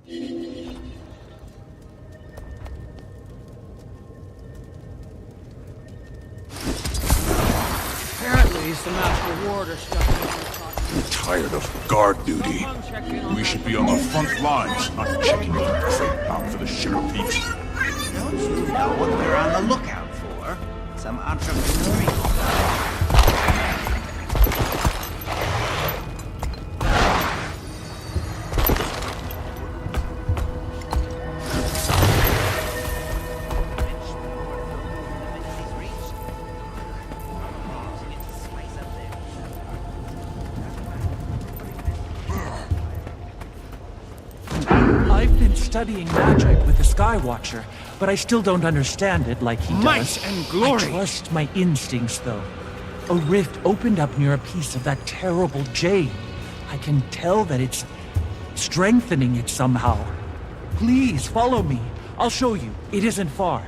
Apparently, the Master Warder stuff. I'm tired of guard duty. We should be on the front lines, not checking for the crate bound for the sugar peaks. Don't you know what we're on the lookout for? Some entrepreneurial... I've been studying magic with the Skywatcher, but I still don't understand it like he does. Might and glory! I trust my instincts, though. A rift opened up near a piece of that terrible jade. I can tell that it's strengthening it somehow. Please, follow me. I'll show you. It isn't far.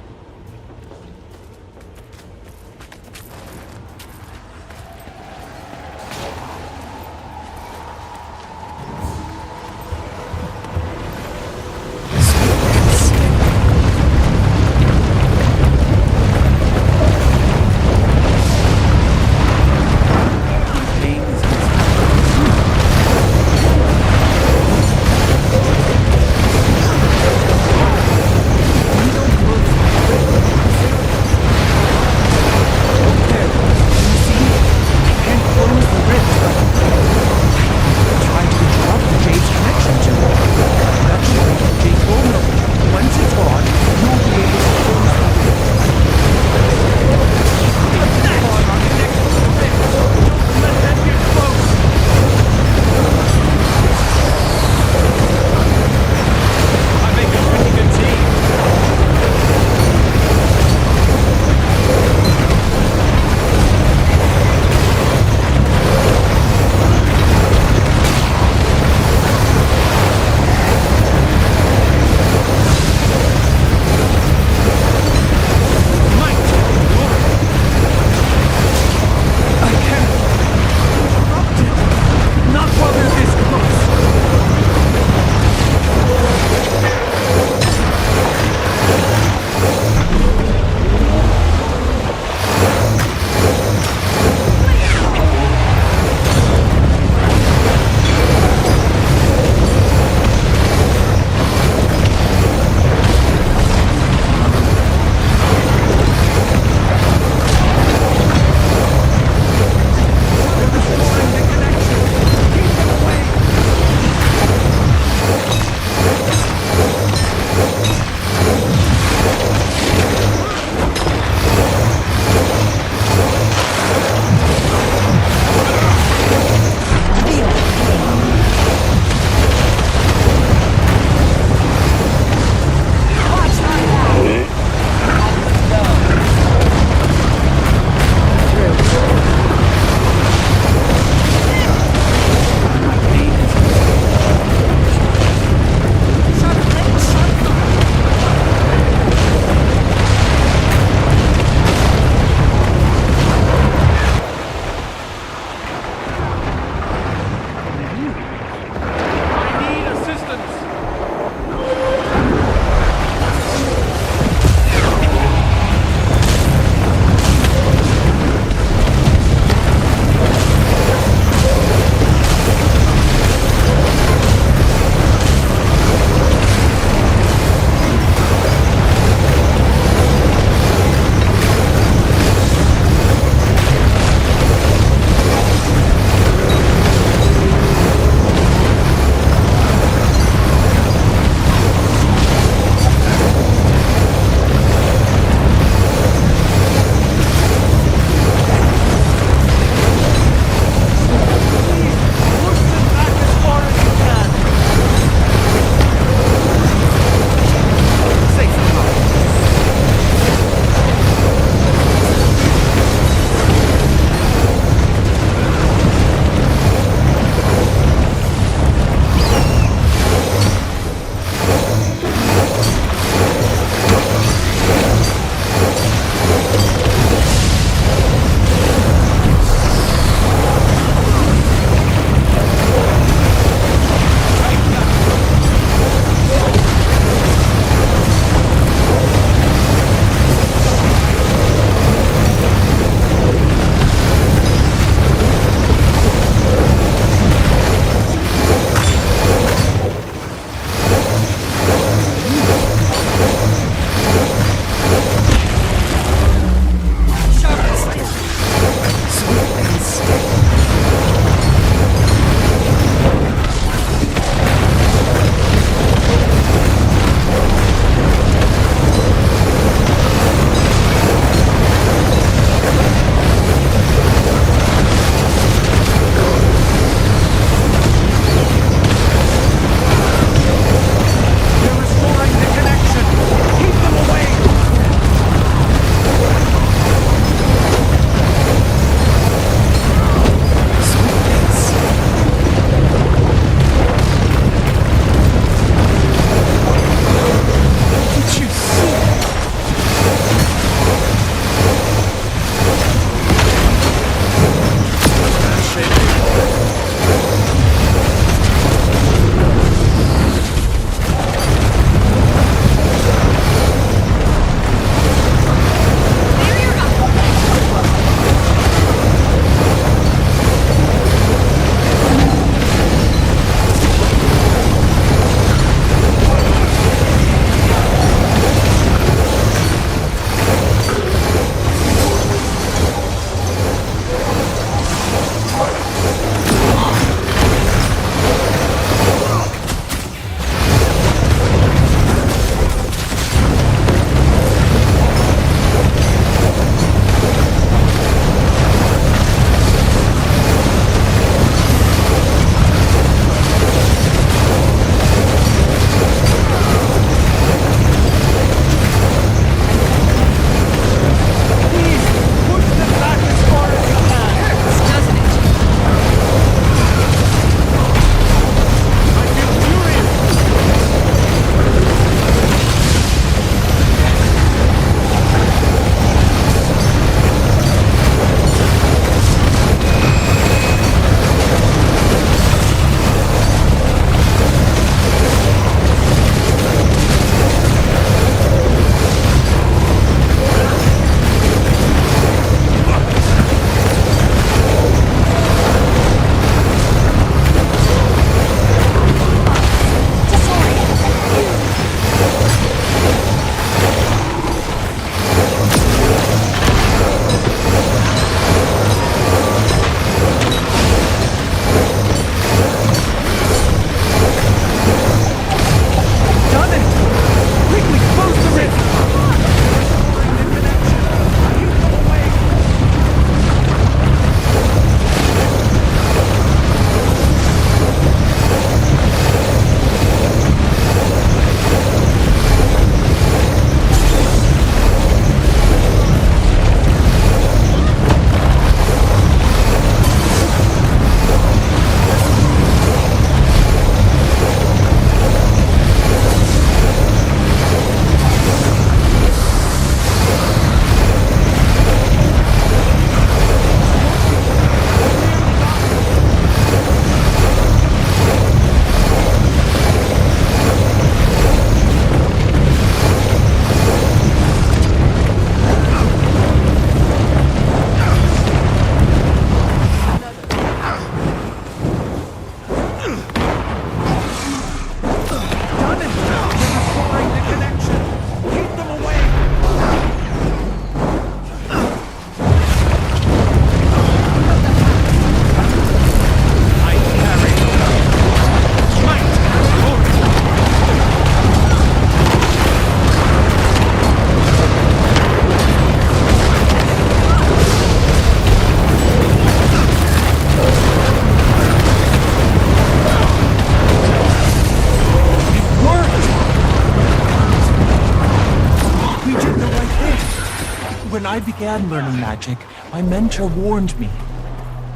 When I began learning magic, my mentor warned me.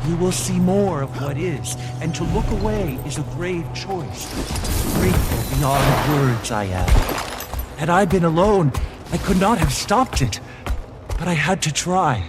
You will see more of what is, and to look away is a grave choice. Grateful beyond words I am. Had I been alone, I could not have stopped it, but I had to try.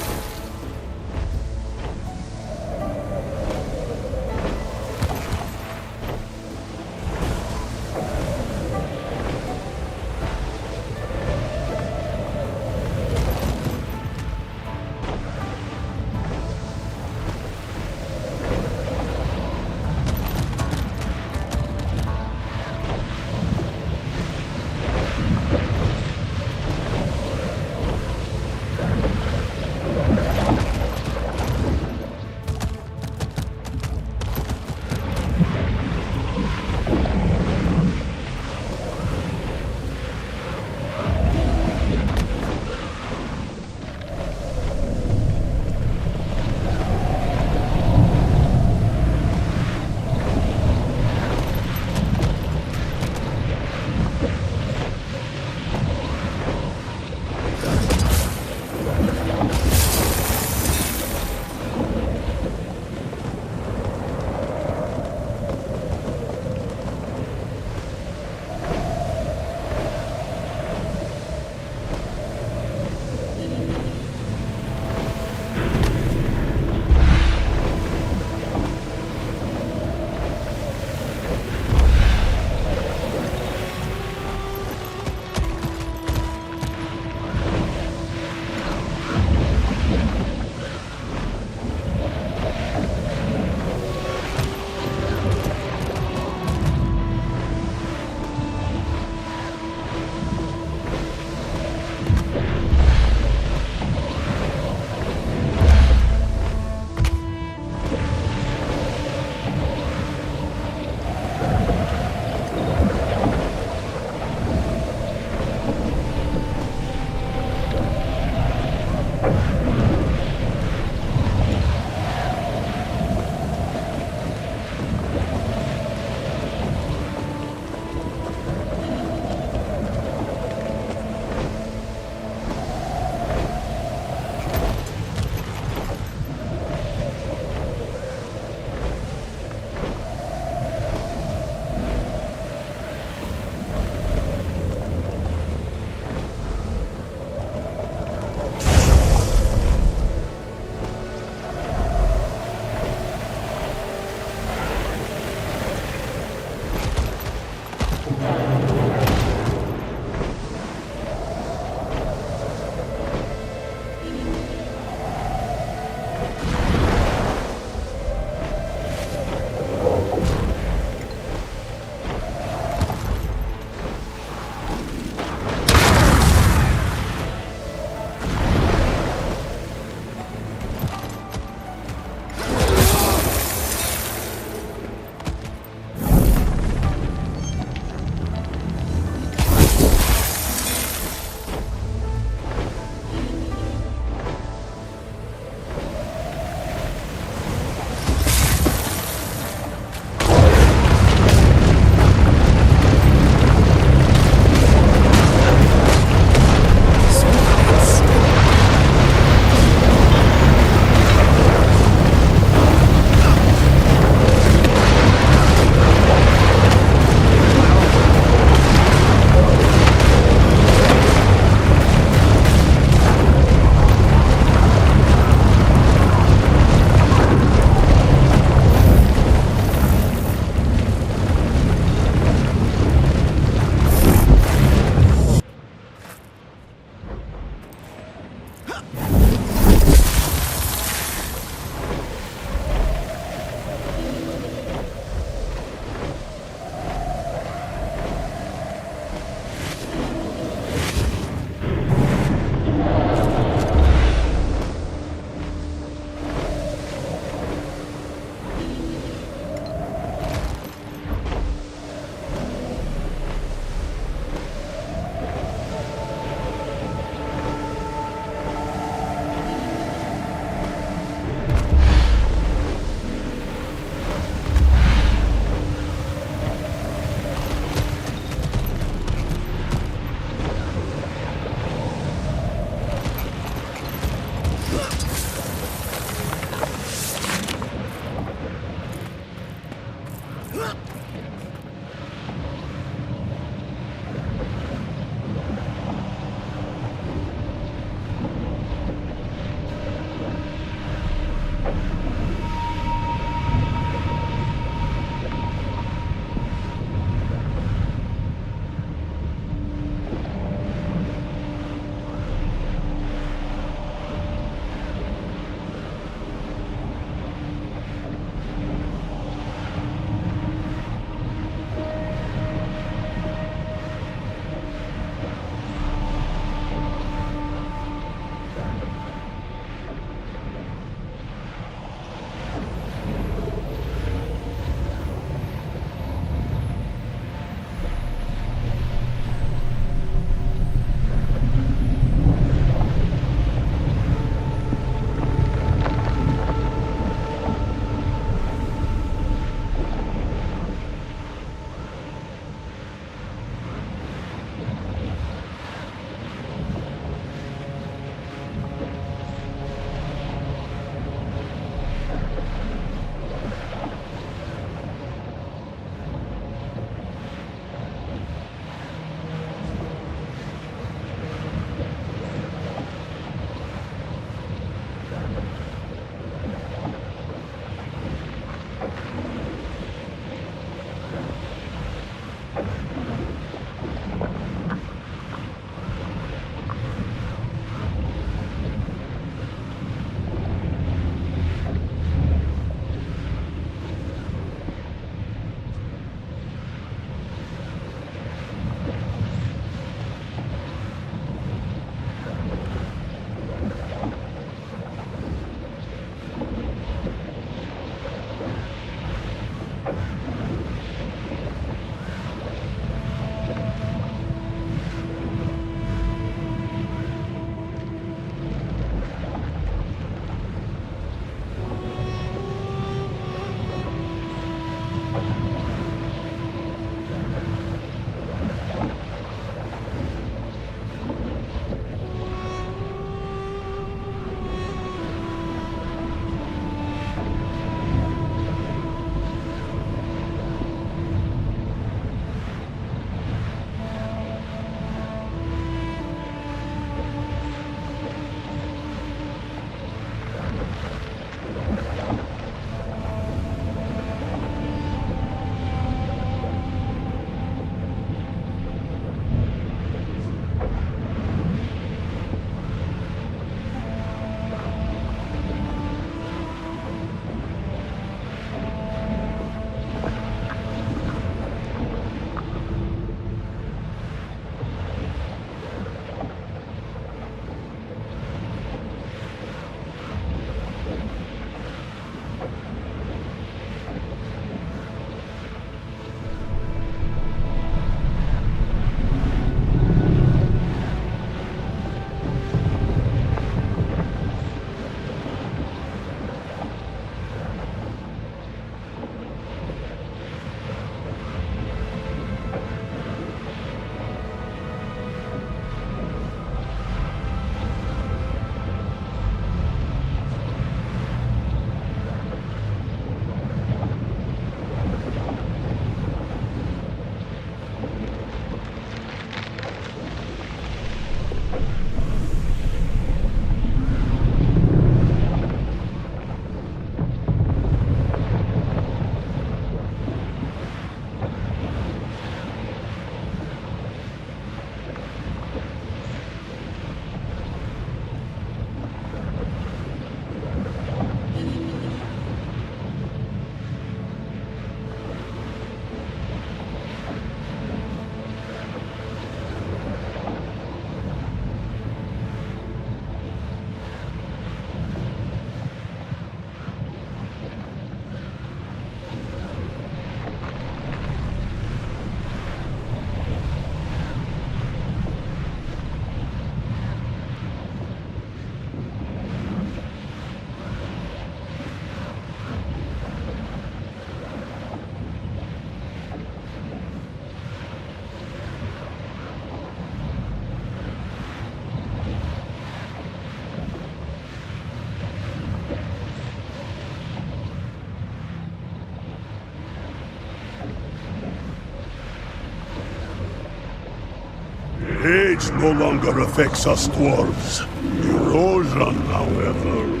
Age no longer affects us dwarves. Erosion, however.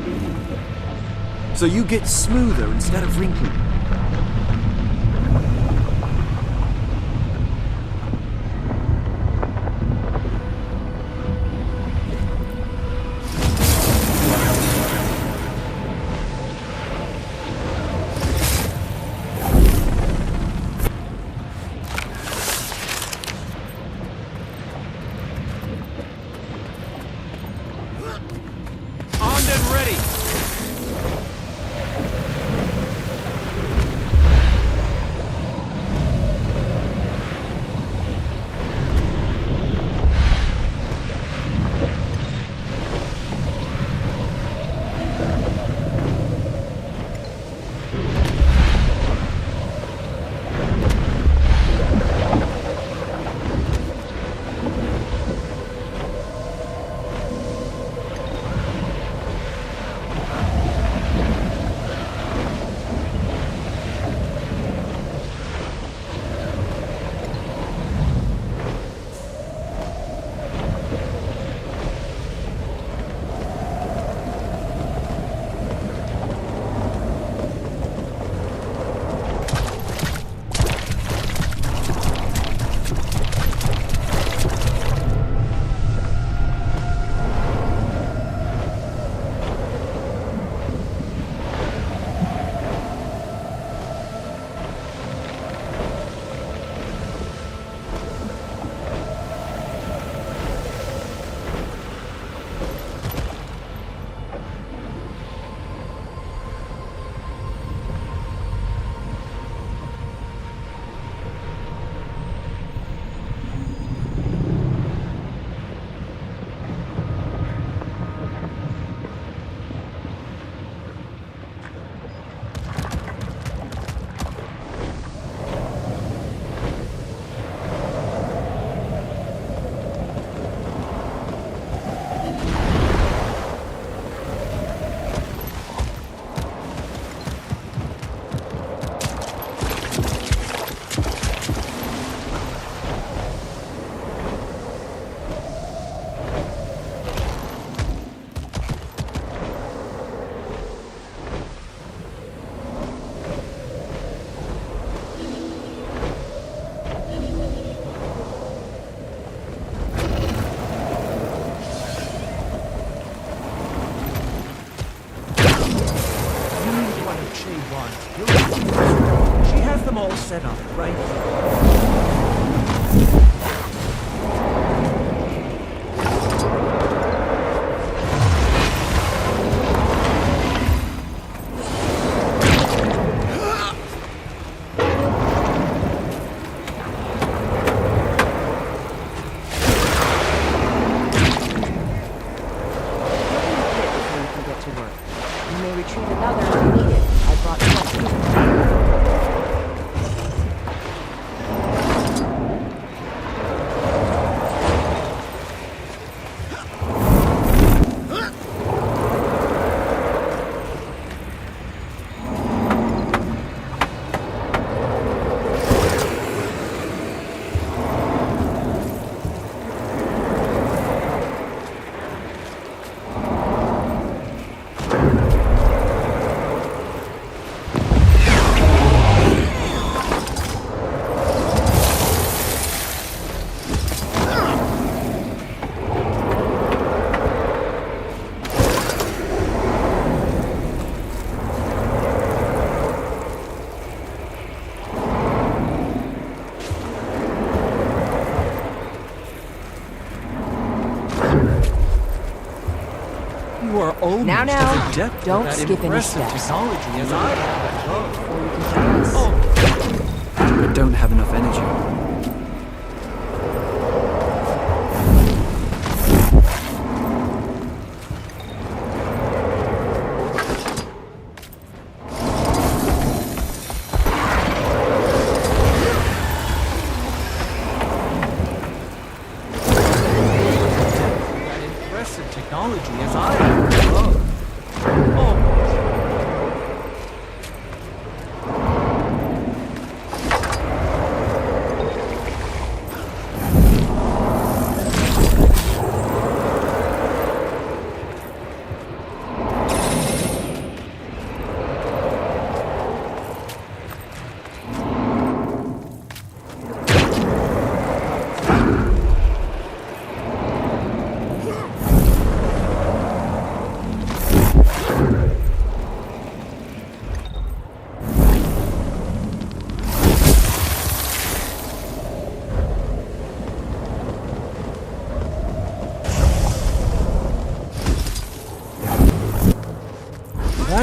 So you get smoother instead of wrinkly. Armed and ready! She has them all set up, right? Retreat another if needed. I brought some. You are almost Now, as adept with don't that skip any impressive steps. technology as I am. Or you can join us. I don't have enough energy. That impressive technology as I am. Oh.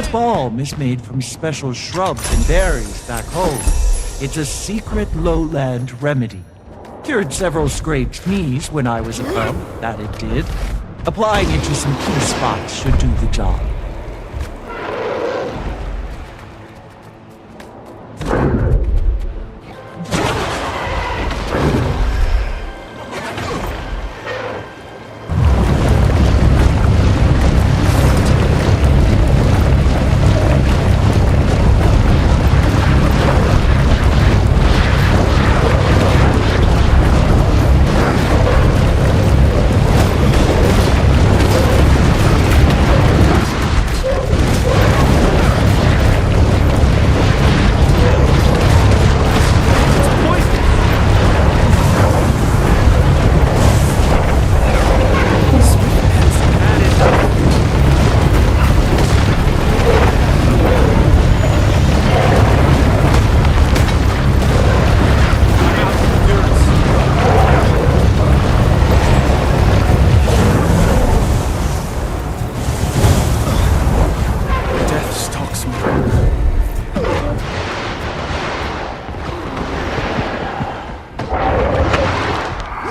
That balm is made from special shrubs and berries back home. It's a secret lowland remedy. Cured several scraped knees when I was a pup, that it did. Applying it to some key spots should do the job.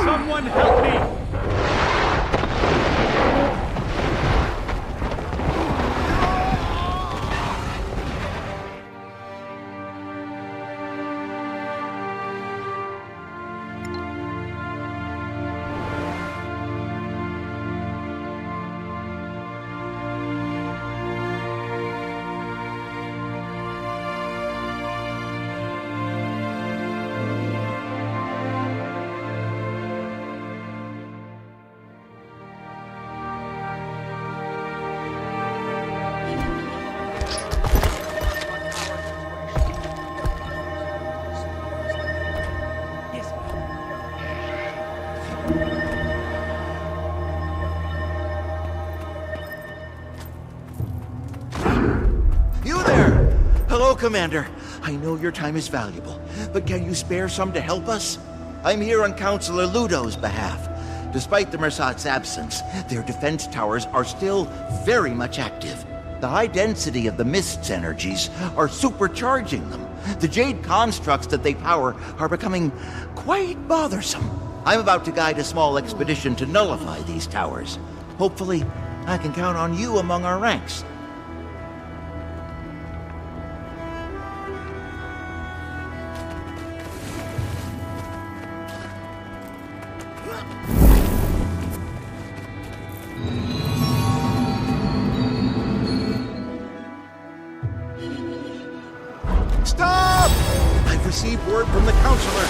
Someone help me! You there! Hello, Commander. I know your time is valuable, but can you spare some to help us? I'm here on Counselor Ludo's behalf. Despite the Mersat's absence, their defense towers are still very much active. The high density of the Mist's energies are supercharging them. The Jade constructs that they power are becoming quite bothersome. I'm about to guide a small expedition to nullify these towers. Hopefully, I can count on you among our ranks. Stop! I've received word from the Counselor.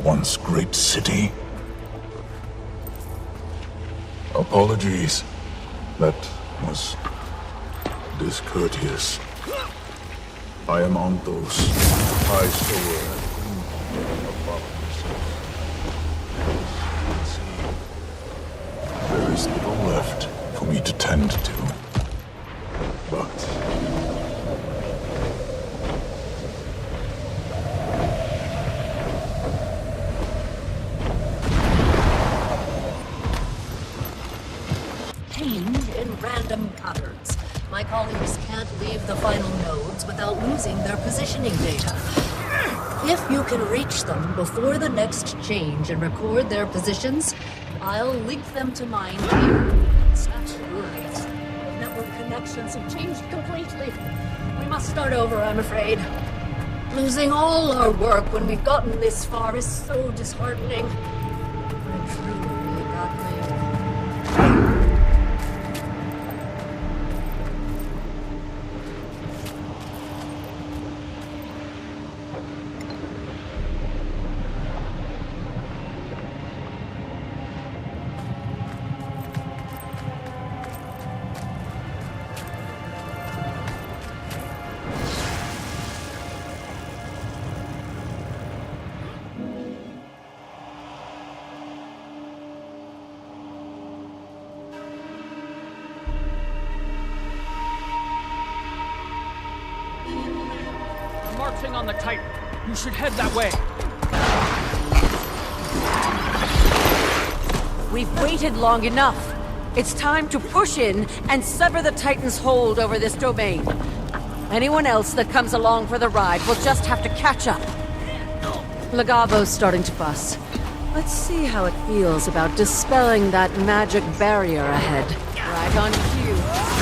once great city. Apologies. That was discourteous. I am on those high sower. There is little left for me to tend to. But in random patterns. My colleagues can't leave the final nodes without losing their positioning data. If you can reach them before the next change and record their positions, I'll link them to mine here. That's great. Network connections have changed completely. We must start over, I'm afraid. Losing all our work when we've gotten this far is so disheartening. I truly got me. Marching on the Titan. You should head that way. We've waited long enough. It's time to push in and sever the Titan's hold over this domain. Anyone else that comes along for the ride will just have to catch up. Legavo's starting to bust. Let's see how it feels about dispelling that magic barrier ahead. Right on cue.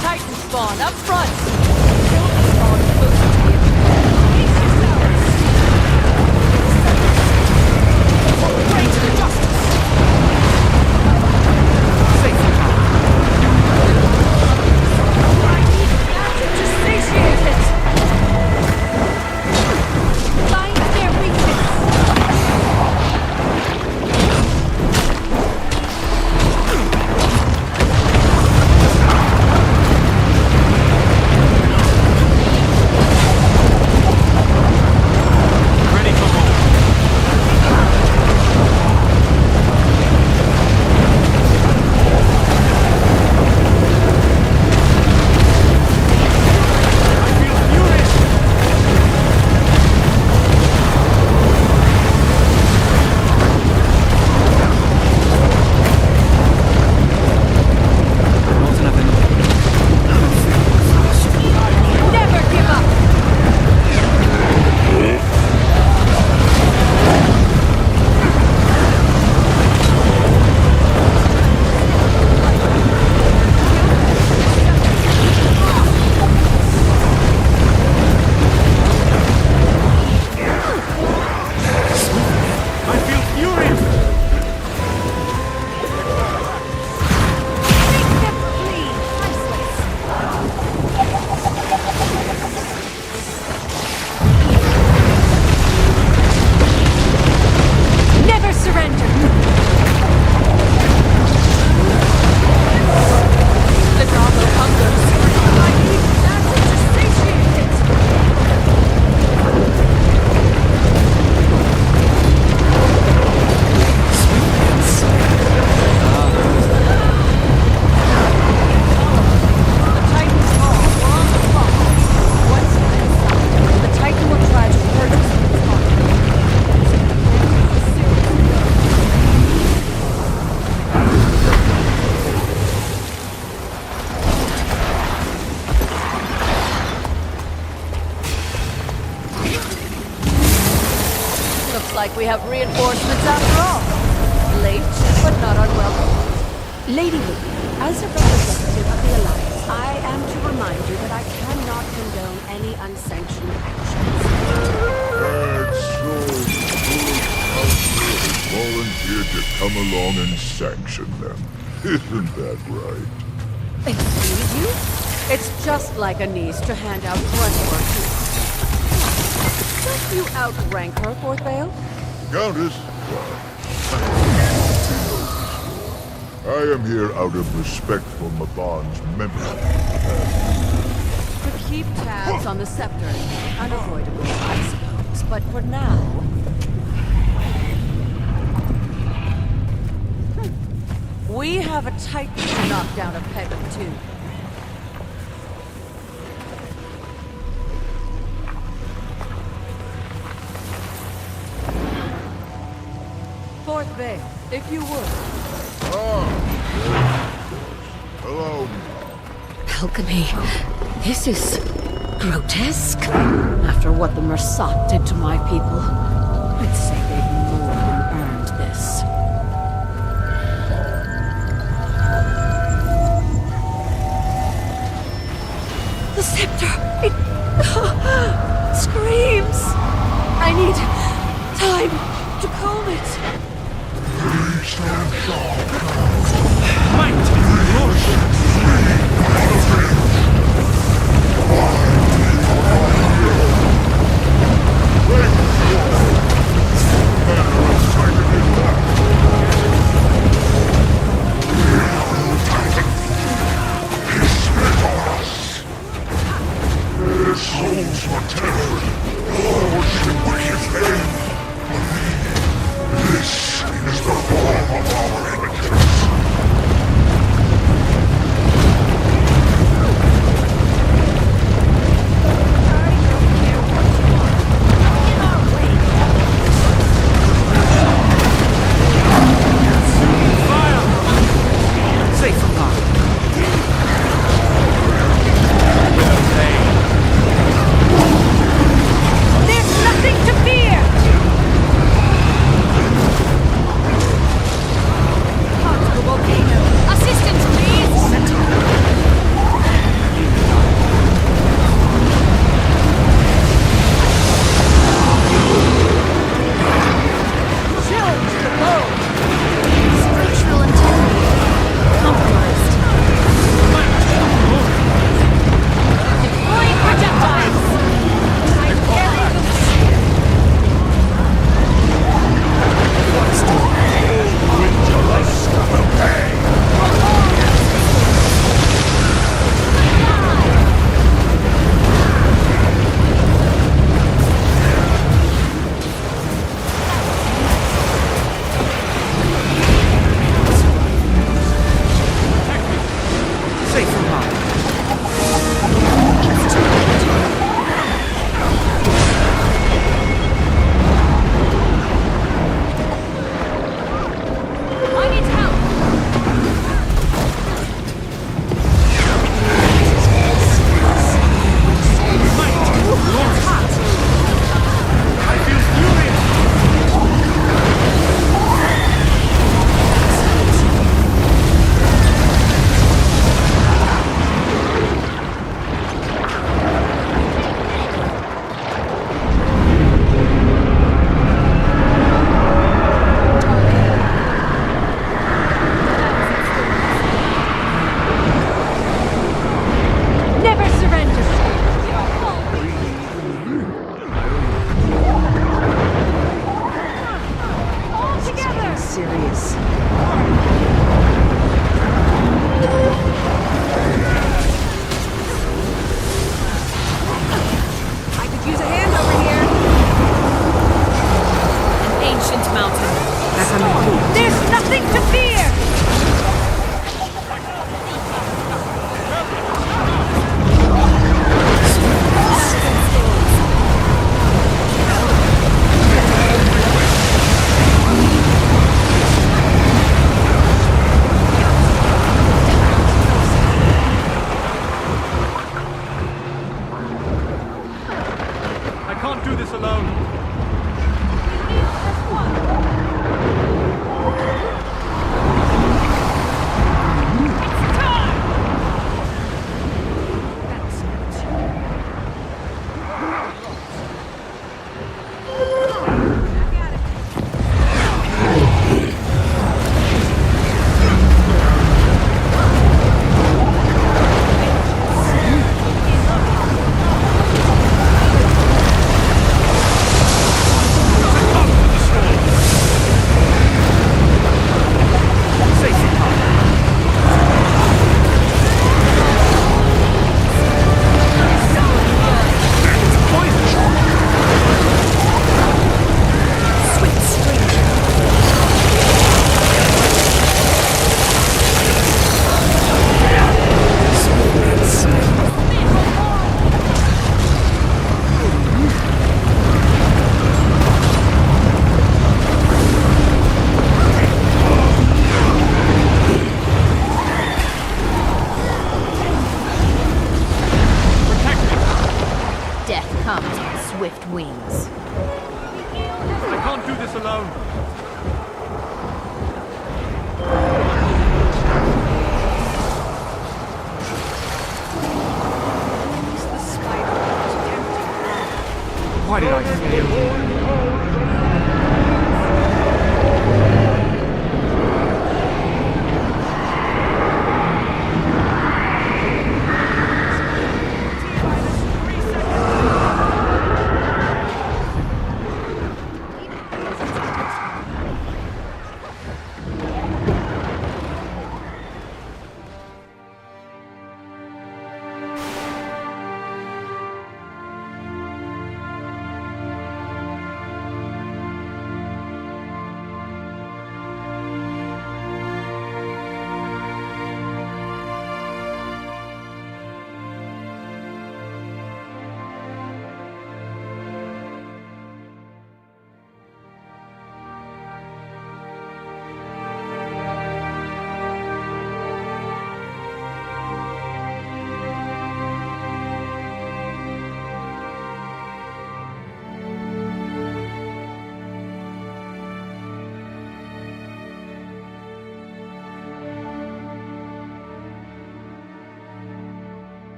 Titan spawn up front. Kill the spawn closer to the like we have reinforcements after all. Late, but not unwelcome. Lady Luke, as a representative of the Alliance, I am to remind you that I cannot condone any unsanctioned actions. And so, volunteered to come along and sanction them. Isn't that right? Excuse you? It's just like a niece to hand out one or two. Don't you outrank her, Fourth Vale? Countess, I am here out of respect for Mabon's memory. To keep tabs on the scepter is unavoidable, I suppose. But for now... we have a Titan to knock down a peg or two. Fourth Bay, if you would. Hello. Alchemy. This is grotesque. After what the Mersat did to my people, I'd say they've more than earned this. The scepter! It screams! I need time to calm it.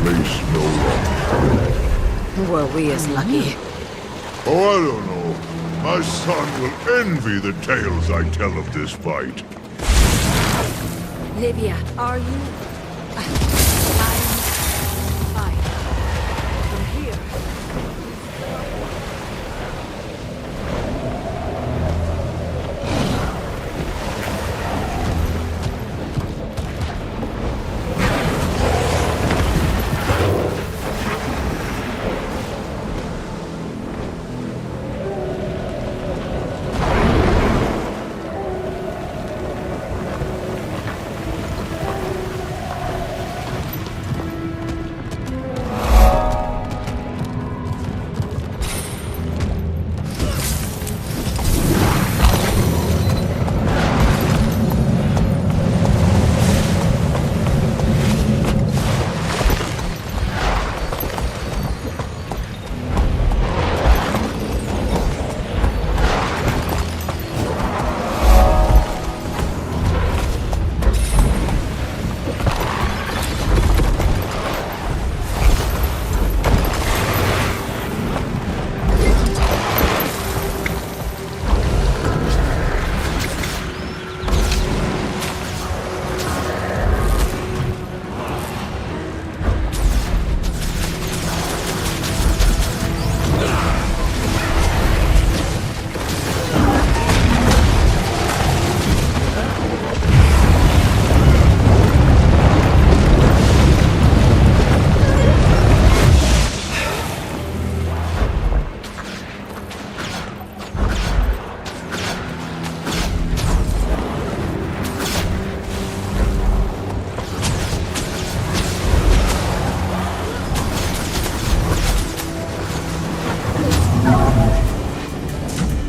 place no longer. Were we as lucky? Oh, I don't know. My son will envy the tales I tell of this fight. Livia, are you... I'm fine. From here...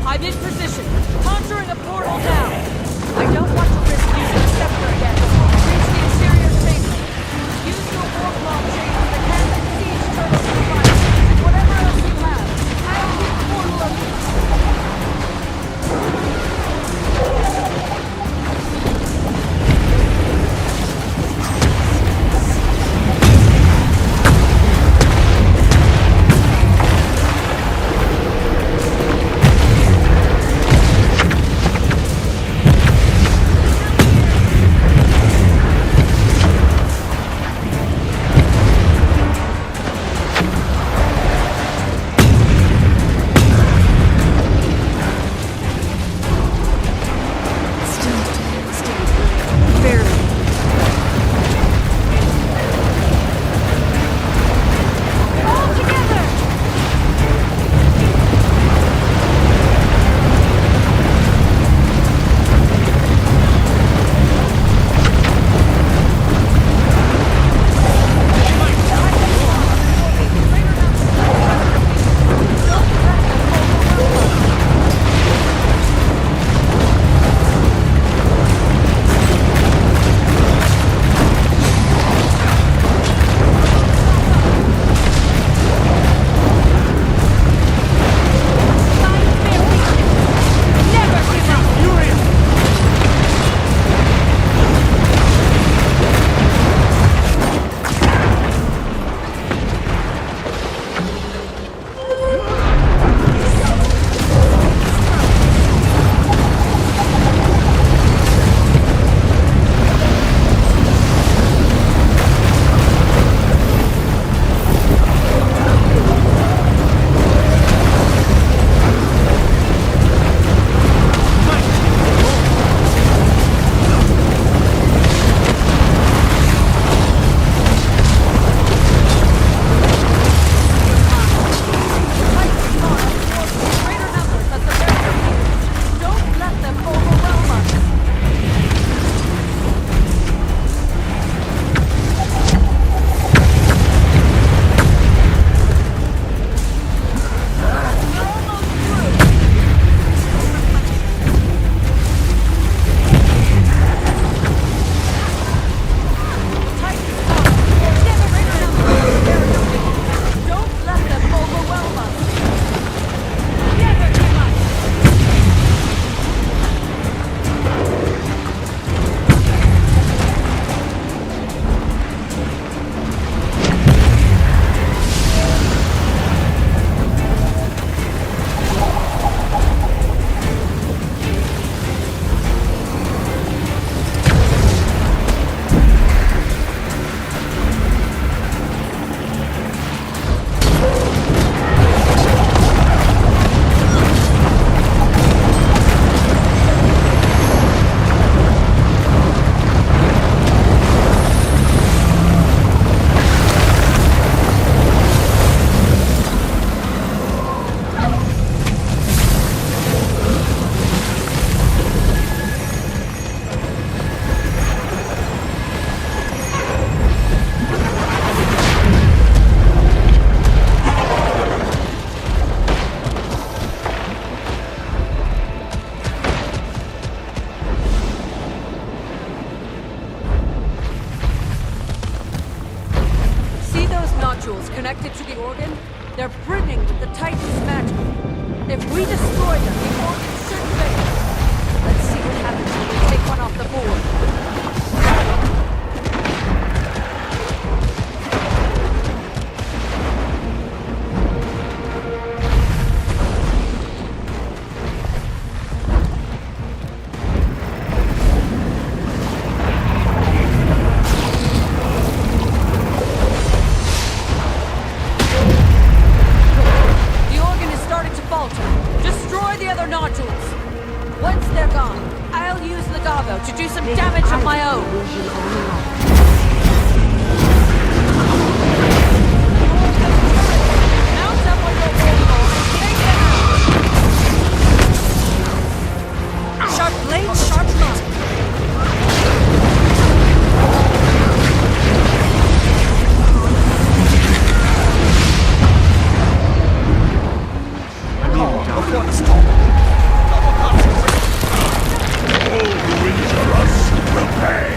I'm in position, conjuring a portal now. I don't want to risk using the scepter again. Reach the interior chamber. Use your warp bomb chain on the cannon siege turtle device, and whatever else you have. I'll keep the portal open. connected to the organ, they're brimming with the Titan's magic. If we destroy them, the organ should fail. Let's see what happens when we take one off the board. Once they're gone, I'll use Legato to do some damage of my own. Mount up on your wall and take them out. Sharp blade, sharp line. All who injure us will pay.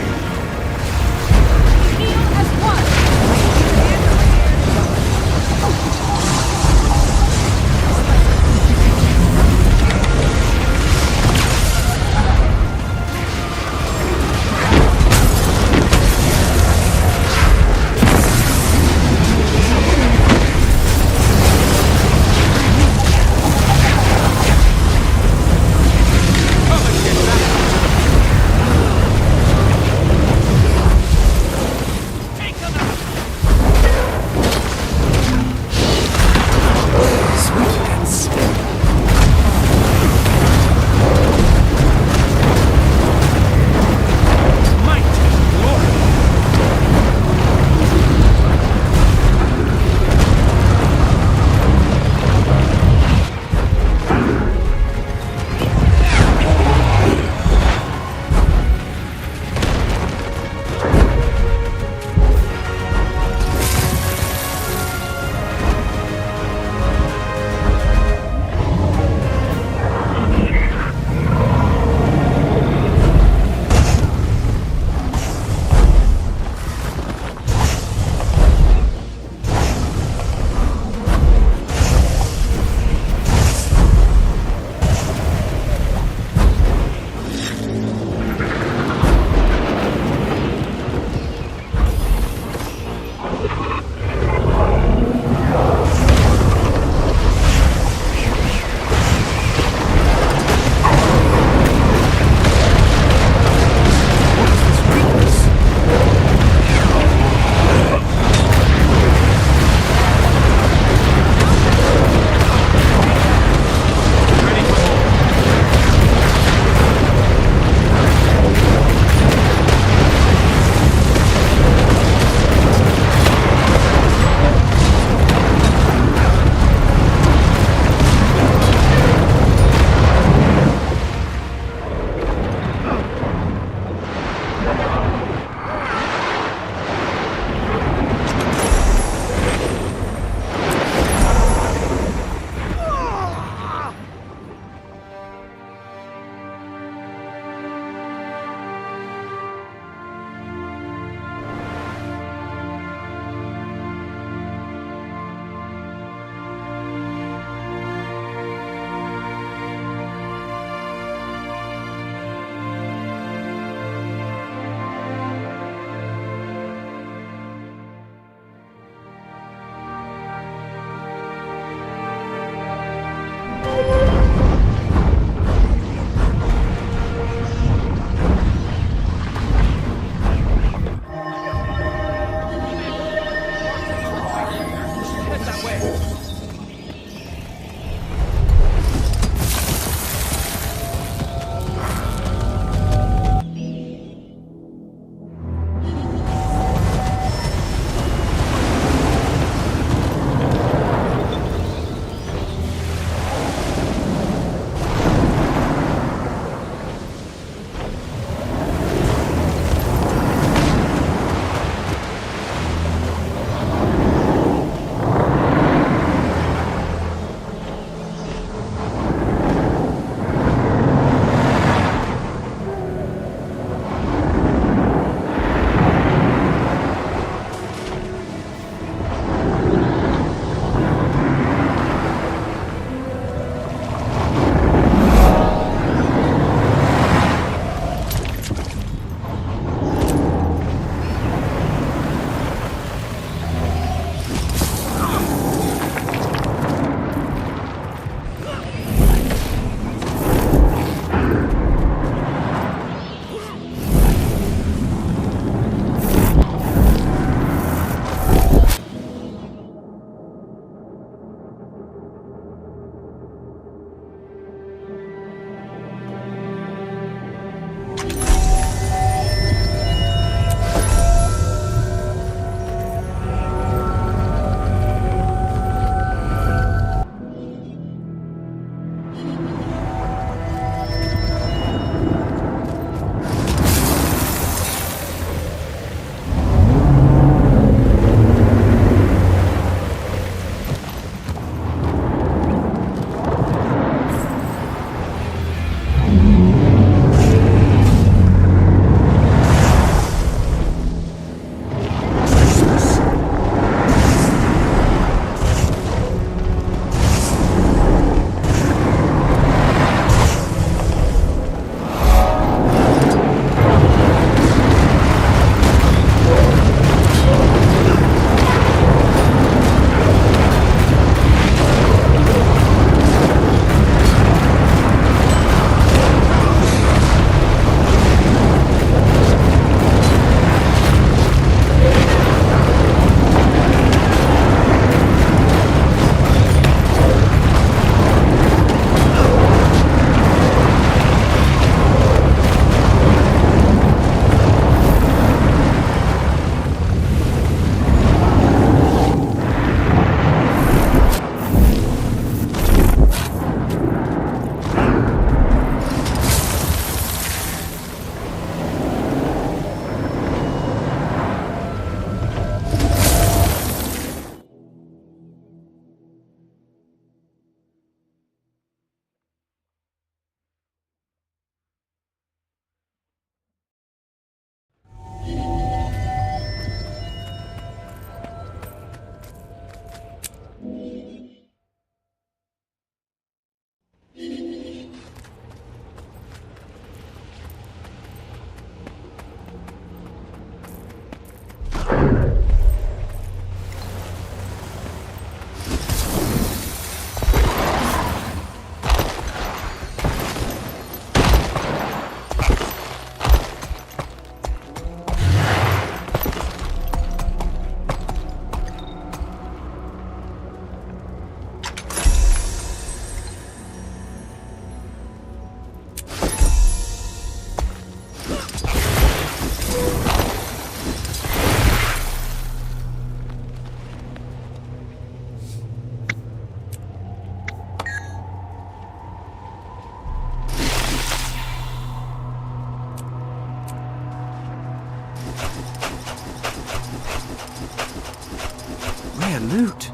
loot.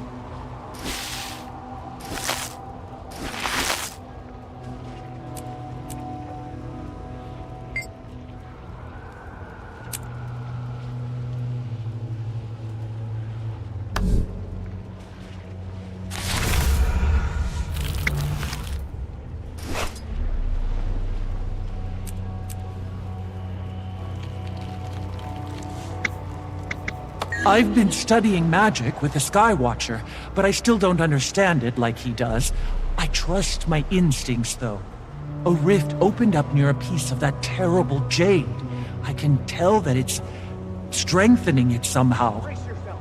I've been studying magic with the Skywatcher, but I still don't understand it like he does. I trust my instincts, though. A rift opened up near a piece of that terrible jade. I can tell that it's strengthening it somehow.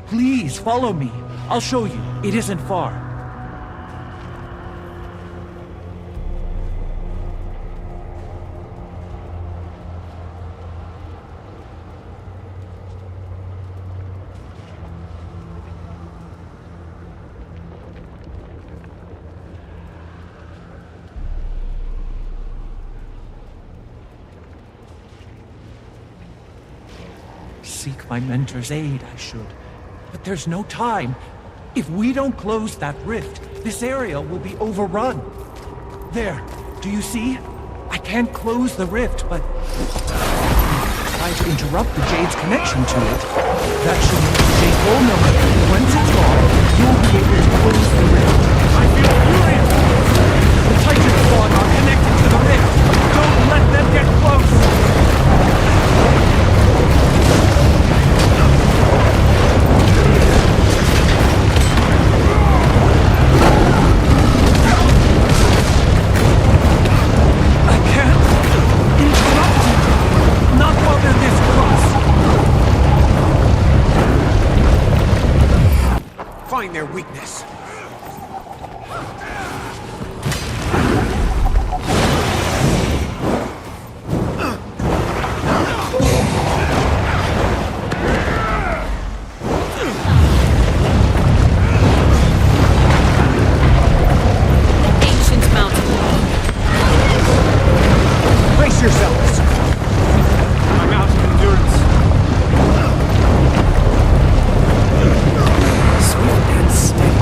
Please, follow me. I'll show you. It isn't far. Seek my mentor's aid, I should. But there's no time. If we don't close that rift, this area will be overrun. There, do you see? I can't close the rift, but try to interrupt the Jade's connection to it. That should make the Jade vulnerable. Once it's gone, you'll be able to close the rift. I feel furious! The Titan Spawn are connected to the rift. Don't let them get close! Find their weakness. Ancient mountain. Brace yourselves. I'm out of endurance. Swift and steady.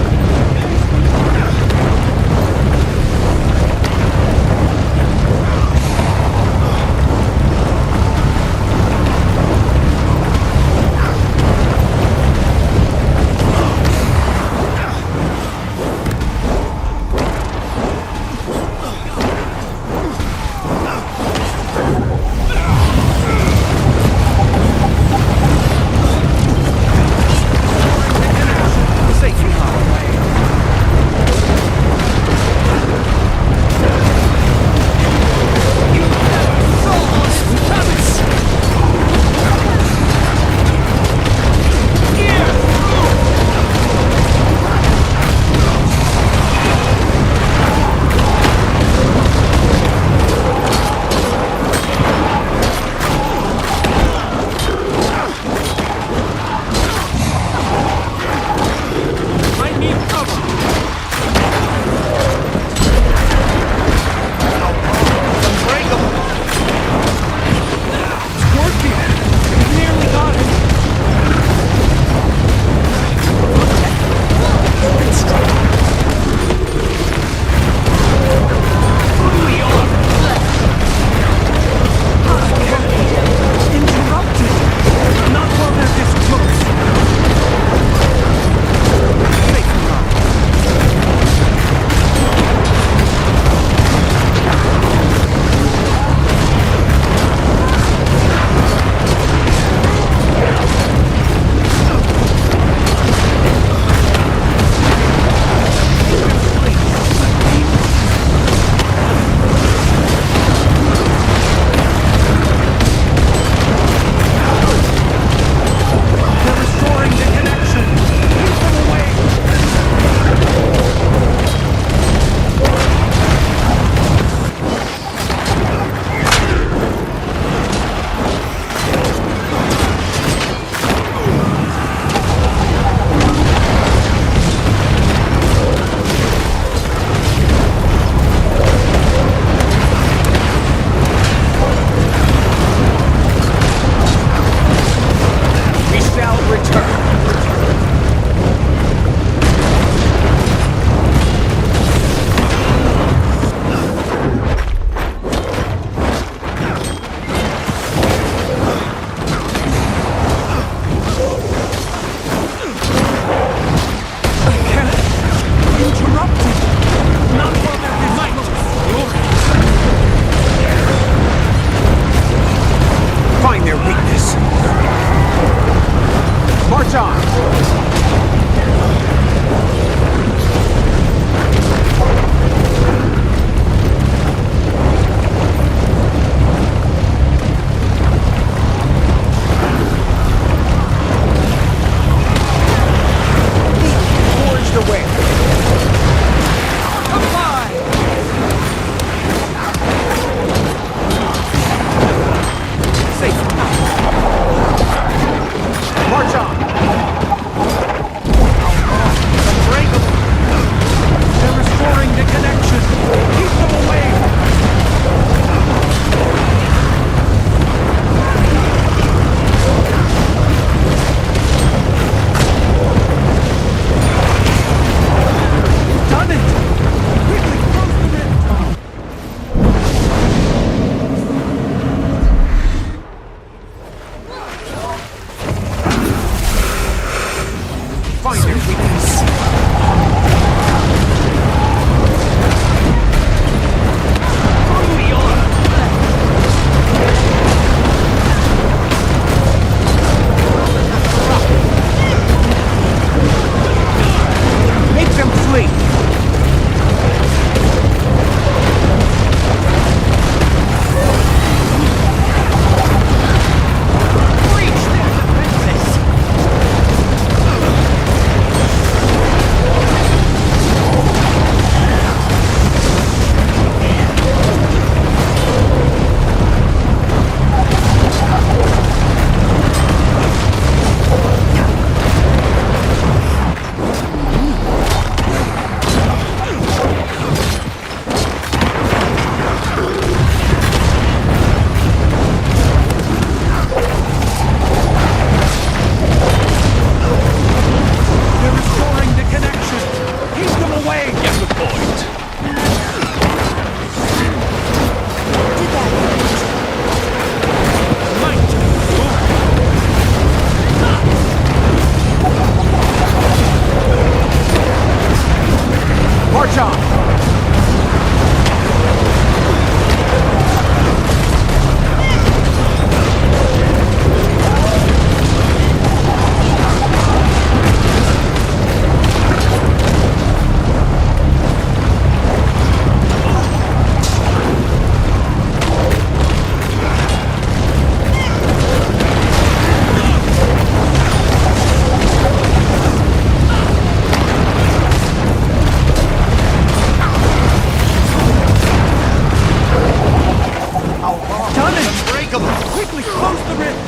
Quickly, close the rift!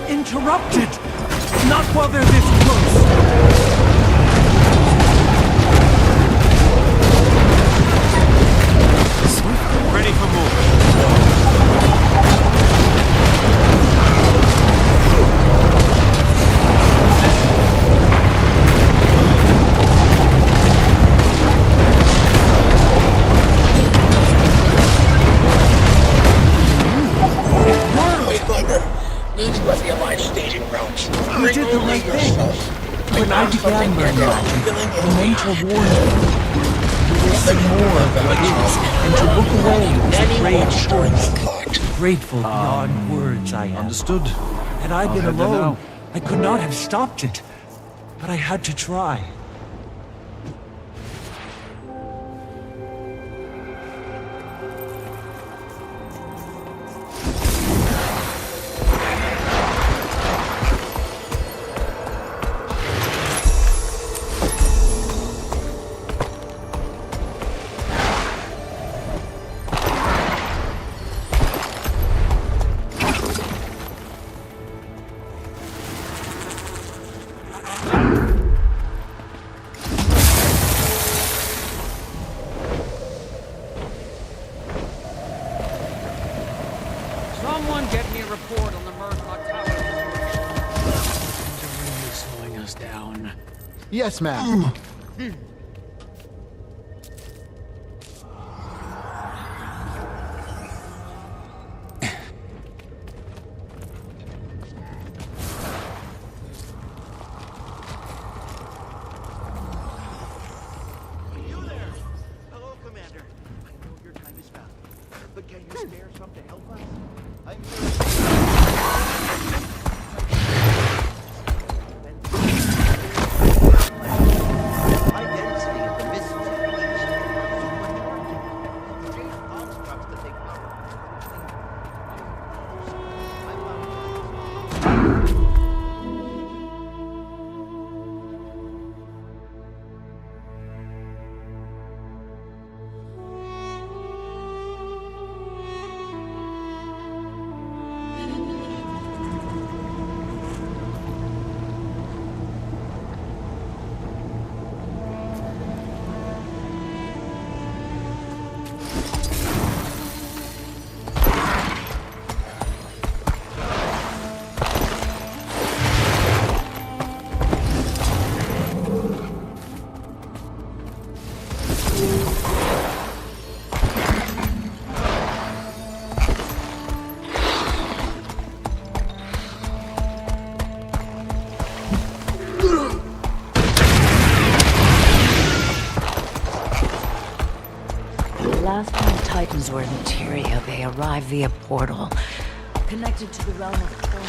Interrupted! Not while they're this close! Ready for movement. These must be alive staging routes. You did the right thing. When I began my magic, the mentor warned me. You will see more of what is, and to look away was a brave choice. Grateful beyond words I am. Understood. Had I been head there alone, now. I could not have stopped it. But I had to try. Someone get me a report on the Murdoch Tower. They're really slowing us down. Yes, ma'am. You there? Hello, Commander. I know your time is valuable, but can you spare some to help us? I'm here. High density of the missiles at least are supercharged. Jade constructs that they power. Last time Titans were in Materia, they arrived via portal, connected to the realm of Thor.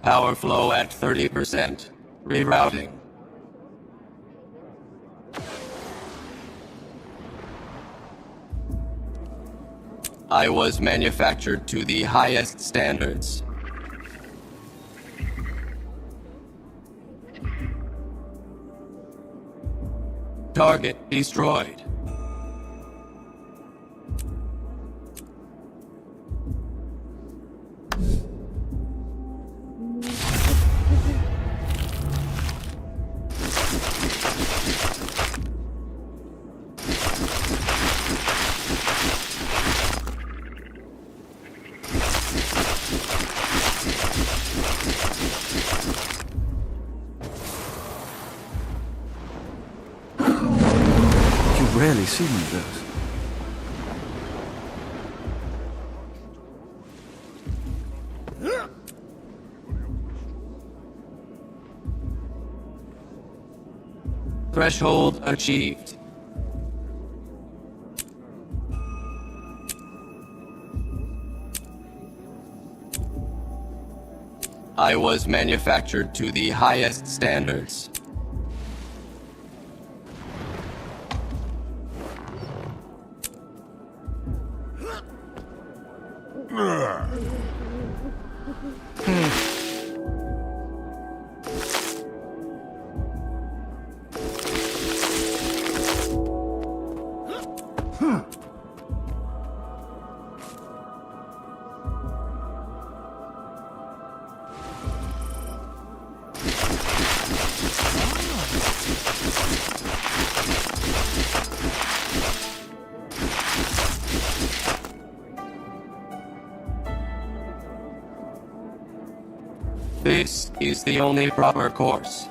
Power flow at 30%. Rerouting. I was manufactured to the highest standards. Target destroyed. You rarely see one of those. Threshold achieved. I was manufactured to the highest standards. This is the only proper course.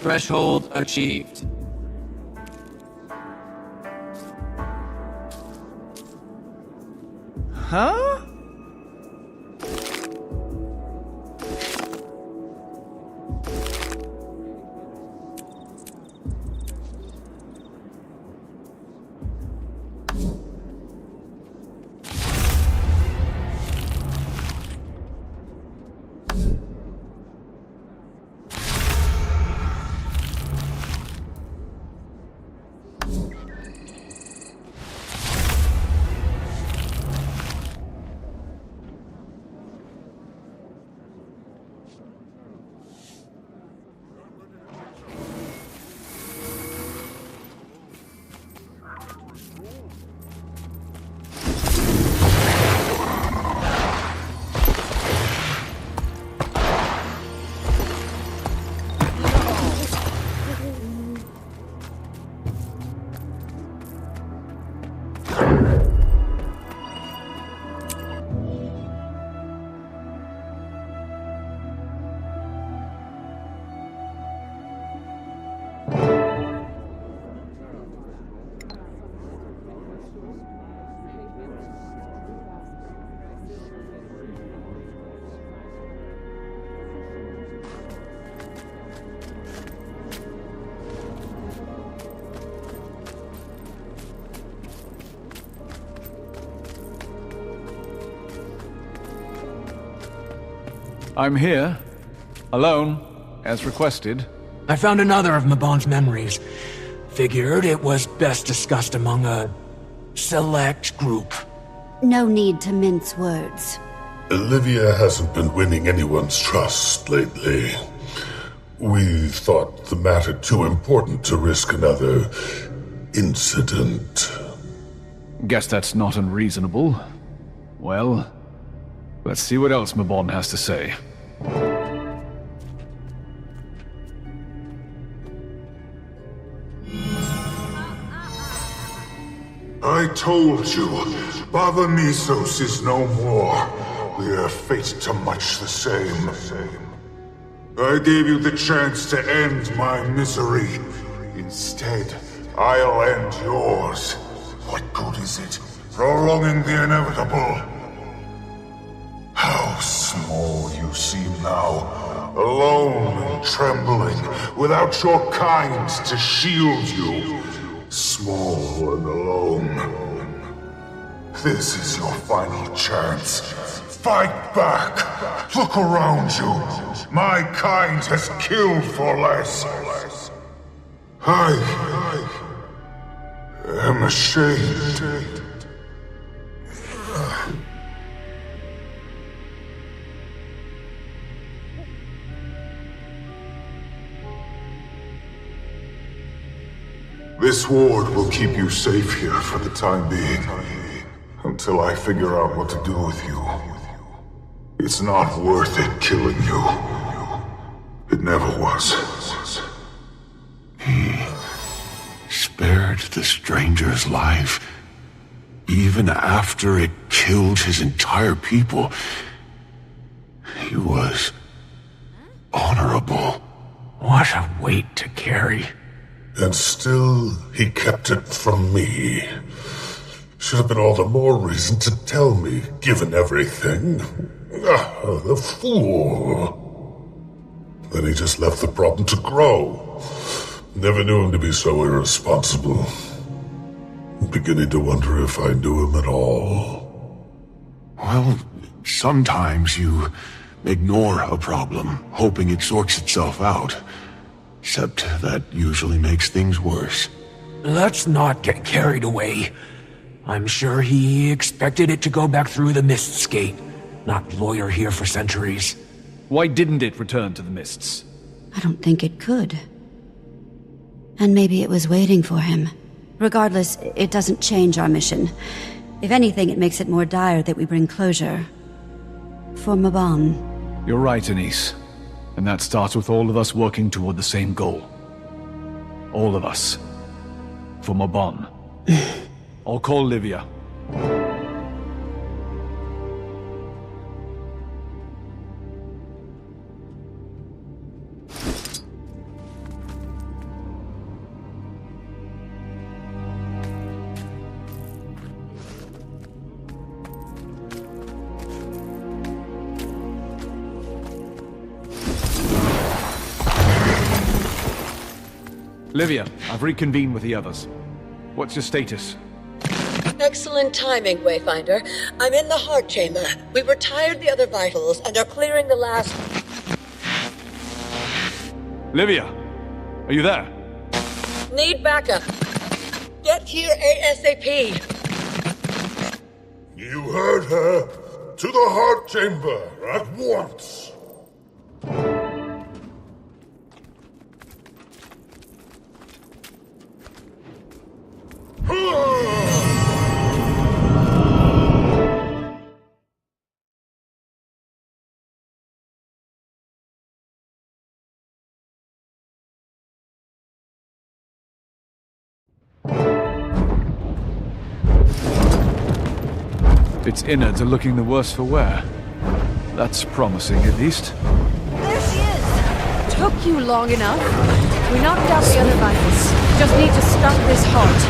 Threshold achieved. Huh? I'm here, alone, as requested. I found another of Mabon's memories. Figured it was best discussed among a select group. No need to mince words. Olivia hasn't been winning anyone's trust lately. We thought the matter too important to risk another incident. Guess that's not unreasonable. Well, let's see what else Mabon has to say. I told you, Baba Misos is no more. We are fated to much the same. I gave you the chance to end my misery. Instead, I'll end yours. What good is it? Prolonging the inevitable. How small you seem now. Alone and trembling, without your kind to shield you. Small and alone. This is your final chance. Fight back! Look around you! My kind has killed for less. I am ashamed. This ward will keep you safe here for the time being, until I figure out what to do with you. It's not worth it killing you. It never was. He spared the stranger's life, even after it killed his entire people. He was honorable. What a weight to carry. And still, he kept it from me. Should have been all the more reason to tell me, given everything. The fool. Then he just left the problem to grow. Never knew him to be so irresponsible. I'm beginning to wonder if I knew him at all. Well, sometimes you ignore a problem, hoping it sorts itself out. Except that usually makes things worse. Let's not get carried away. I'm sure he expected it to go back through the Mist's gate, not loiter here for centuries. Why didn't it return to the Mists? I don't think it could. And maybe it was waiting for him. Regardless, it doesn't change our mission. If anything, it makes it more dire that we bring closure. For Mabon. You're right, Anise. And that starts with all of us working toward the same goal. All of us. For Mabon. I'll call Livia. Livia, I've reconvened with the others. What's your status? Excellent timing, Wayfinder. I'm in the heart chamber. We retired the other vitals and are clearing the last... Livia, are you there? Need backup. Get here ASAP. You heard her. To the heart chamber at once. Its innards are looking the worse for wear. That's promising, at least. There she is! Took you long enough. We knocked out the other vitals. Just need to stop this heart.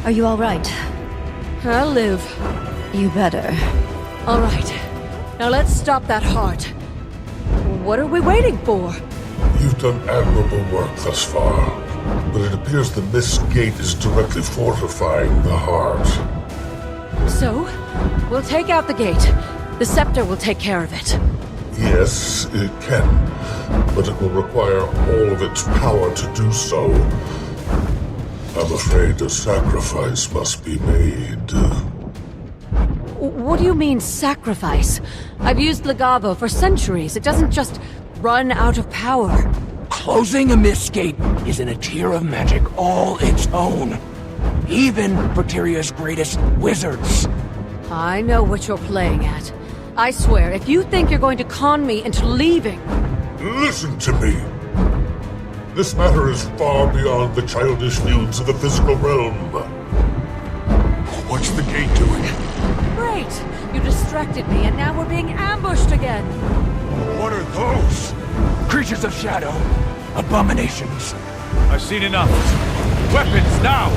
Are you all right? I'll live. You better. All right. Now let's stop that heart. What are we waiting for? You've done admirable work thus far, but it appears the Mist Gate is directly fortifying the heart. So, we'll take out the gate. The scepter will take care of it. Yes, it can, but it will require all of its power to do so. I'm afraid a sacrifice must be made. What do you mean, sacrifice? I've used Legavo for centuries. It doesn't just run out of power. Closing a mist gate is in a tier of magic all its own. Even for Tyria's greatest wizards. I know what you're playing at. I swear, if you think you're going to con me into leaving... Listen to me. This matter is far beyond the childish feuds of the physical realm. What's the gate doing? Great! You distracted me, and now we're being ambushed again. What are those? Creatures of shadow. Abominations. I've seen enough. Weapons, now!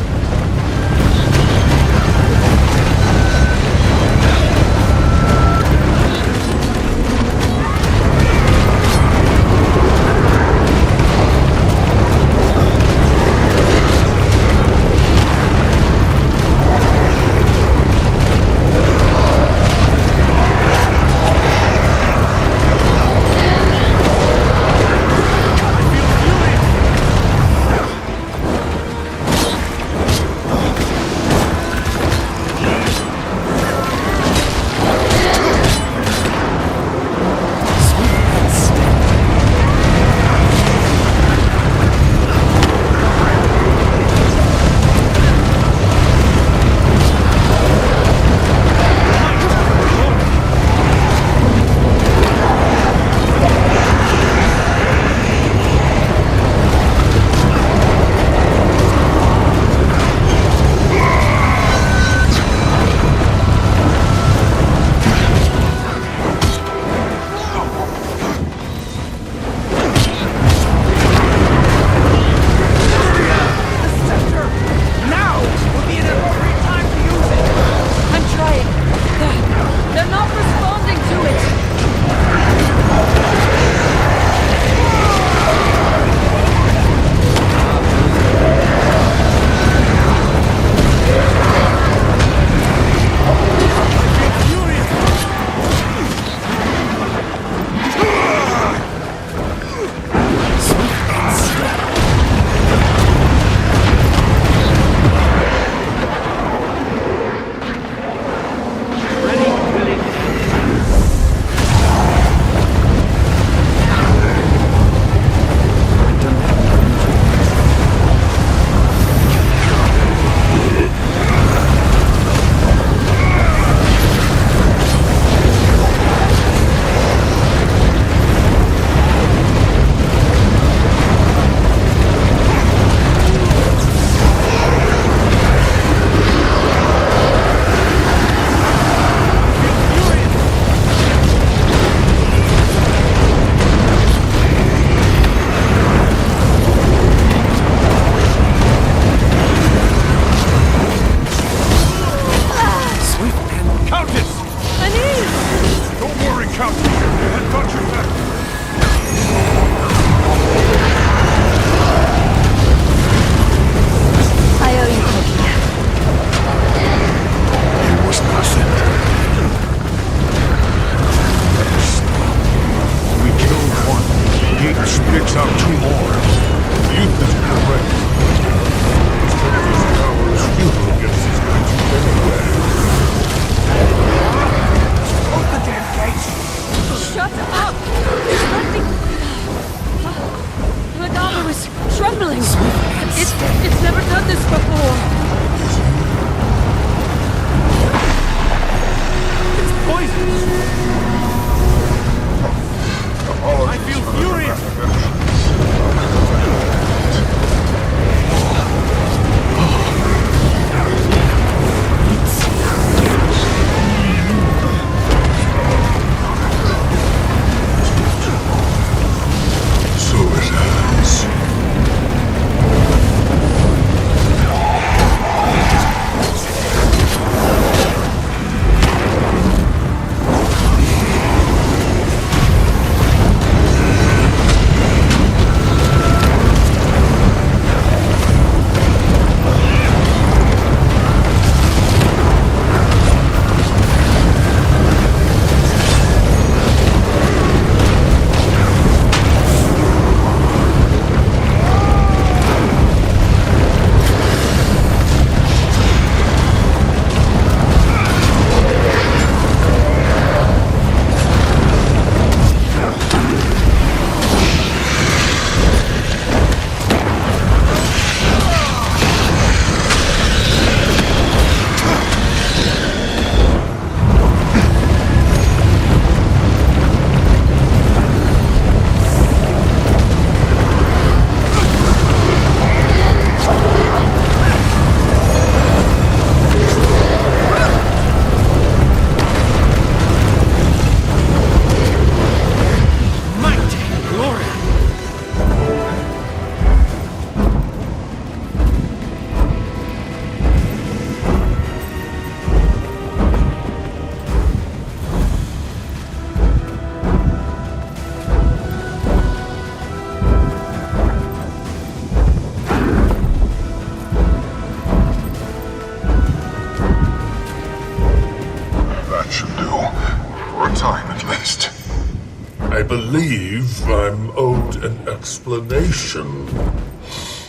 believe I'm owed an explanation.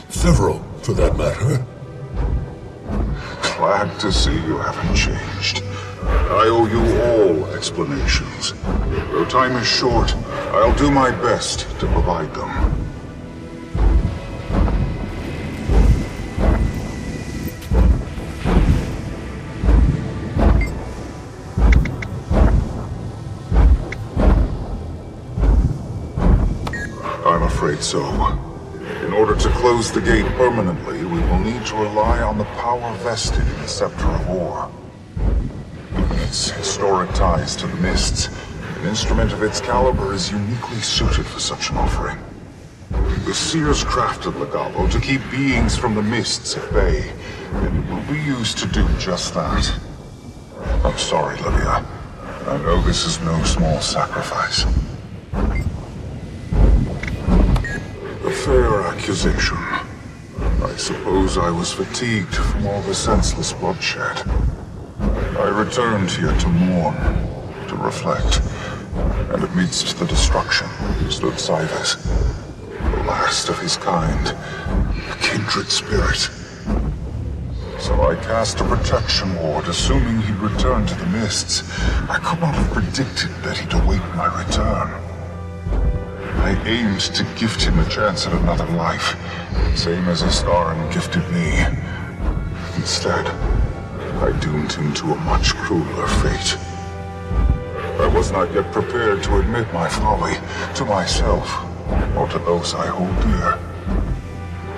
Several, for that matter. Glad to see you haven't changed. I owe you all explanations. Though time is short, I'll do my best to provide them. I'm afraid so. In order to close the gate permanently, we will need to rely on the power vested in the Scepter of War. Given its historic ties to the Mists, an instrument of its caliber is uniquely suited for such an offering. The Seers crafted Legavo to keep beings from the Mists at bay, and it will be used to do just that. I'm sorry, Livia. I know this is no small sacrifice. A fair accusation. I suppose I was fatigued from all the senseless bloodshed. I returned here to mourn, to reflect, and amidst the destruction stood Cybus, the last of his kind, a kindred spirit. So I cast a protection ward, assuming he'd return to the Mists. I could not have predicted that he'd await my return. I aimed to gift him a chance at another life, same as Astaran gifted me. Instead, I doomed him to a much crueler fate. I was not yet prepared to admit my folly to myself, or to those I hold dear.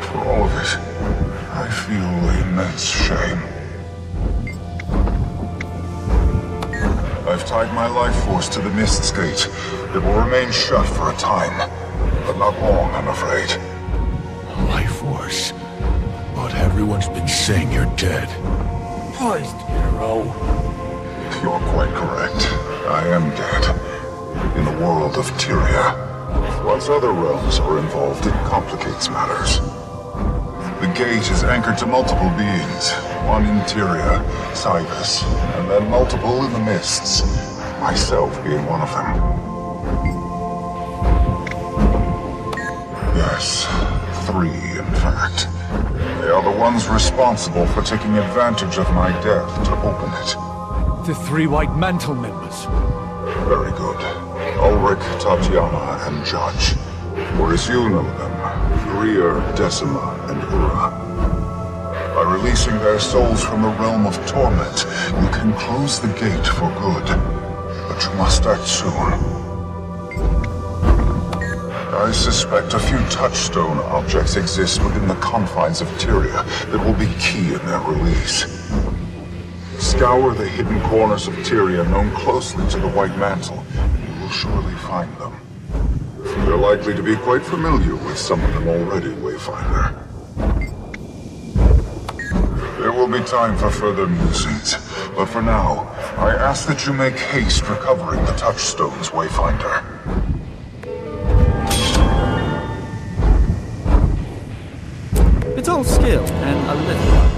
For all of it, I feel immense shame. I've tied my life force to the Mist's Gate. It will remain shut for a time, but not long, I'm afraid. Life force? But everyone's been saying you're dead. Poised, hero. You're quite correct. I am dead. In the world of Tyria. Once other realms are involved, it complicates matters. The gate is anchored to multiple beings. One in Tyria, Cybus, and then multiple in the Mists. Myself being one of them. Yes, 3 in fact. They are the ones responsible for taking advantage of my death to open it. The 3 White Mantle members. Very good. Ulrich, Tatiana, and Judge. Or as you know them, Greer, Decima, and Ura. By releasing their souls from the realm of torment, you can close the gate for good. But you must act soon. I suspect a few touchstone objects exist within the confines of Tyria that will be key in their release. Scour the hidden corners of Tyria known closely to the White Mantle, and you will surely find them. You're likely to be quite familiar with some of them already, Wayfinder. There will be time for further musings, but for now, I ask that you make haste recovering the touchstones, Wayfinder. It's all skill and a little luck.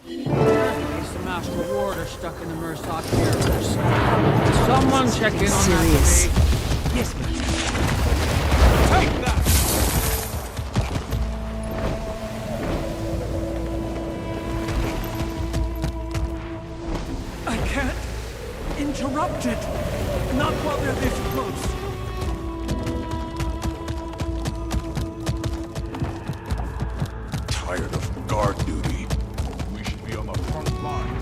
Some Astral Ward are stuck in the Mursoc caravans. Someone check in on Serious. that. Yes, ma'am. Take that! I can't interrupt it. Not while they're this close. Tired of guard duty. We should be on the front line.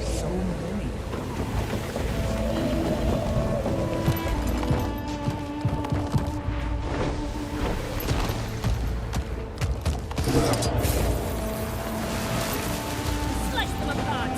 So Slice them apart!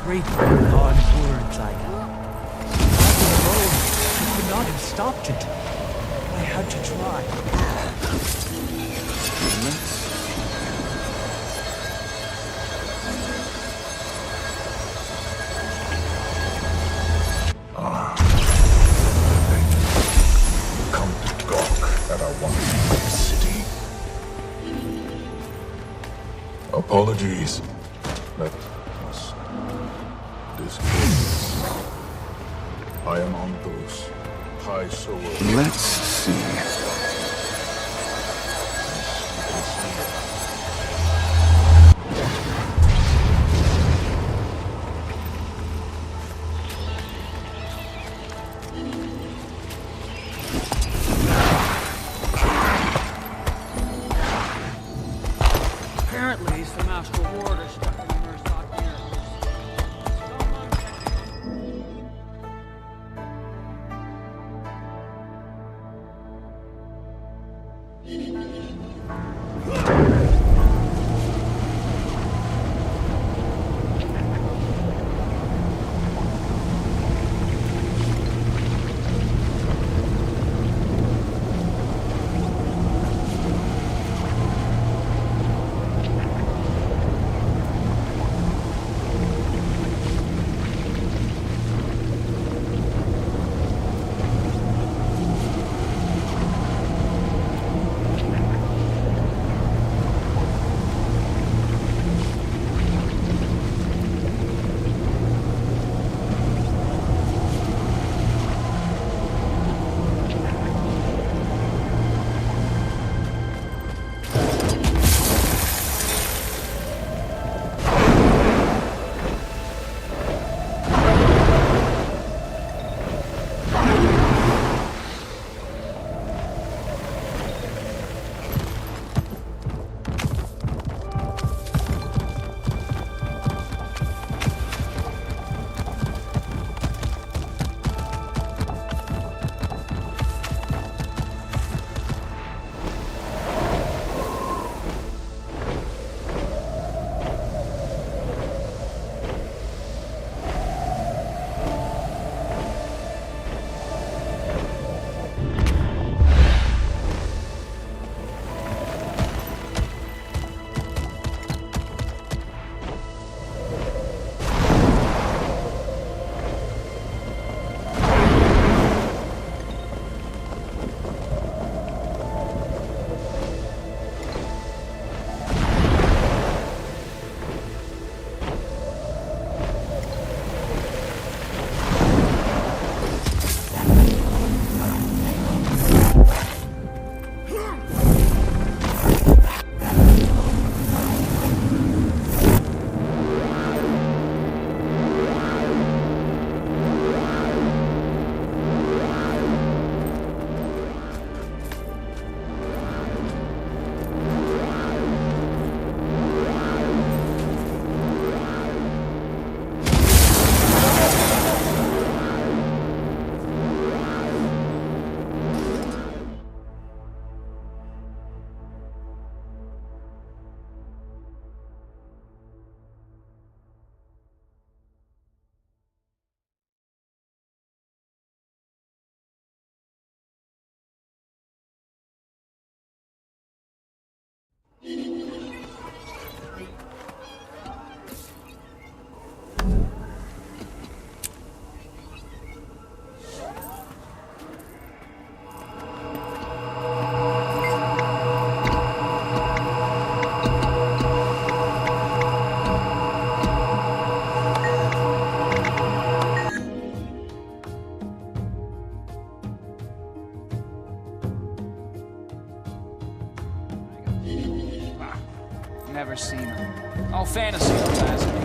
Great beyond words I am. Alone, I could not have stopped it. I had to try. Come to gawk at our wonderful city. Apologies. Let us discuss. I am on those high soul. Let's see. Apparently, some astral warder stuck in the Mursoc mirrors. Someone... ever seen her. All fantasy, don't ask me.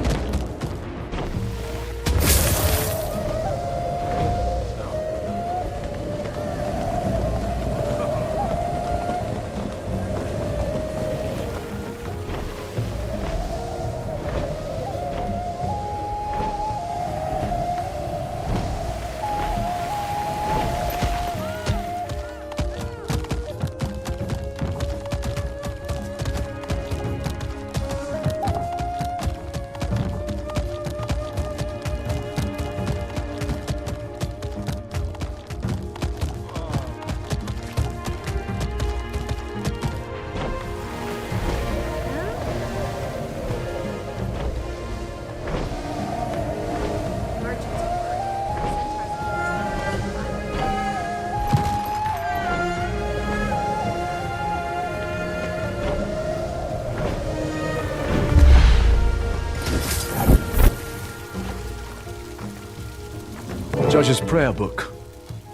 Judge's prayer book.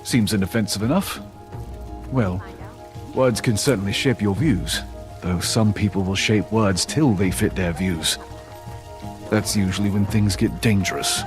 Seems inoffensive enough. Well, words can certainly shape your views, though some people will shape words till they fit their views. That's usually when things get dangerous.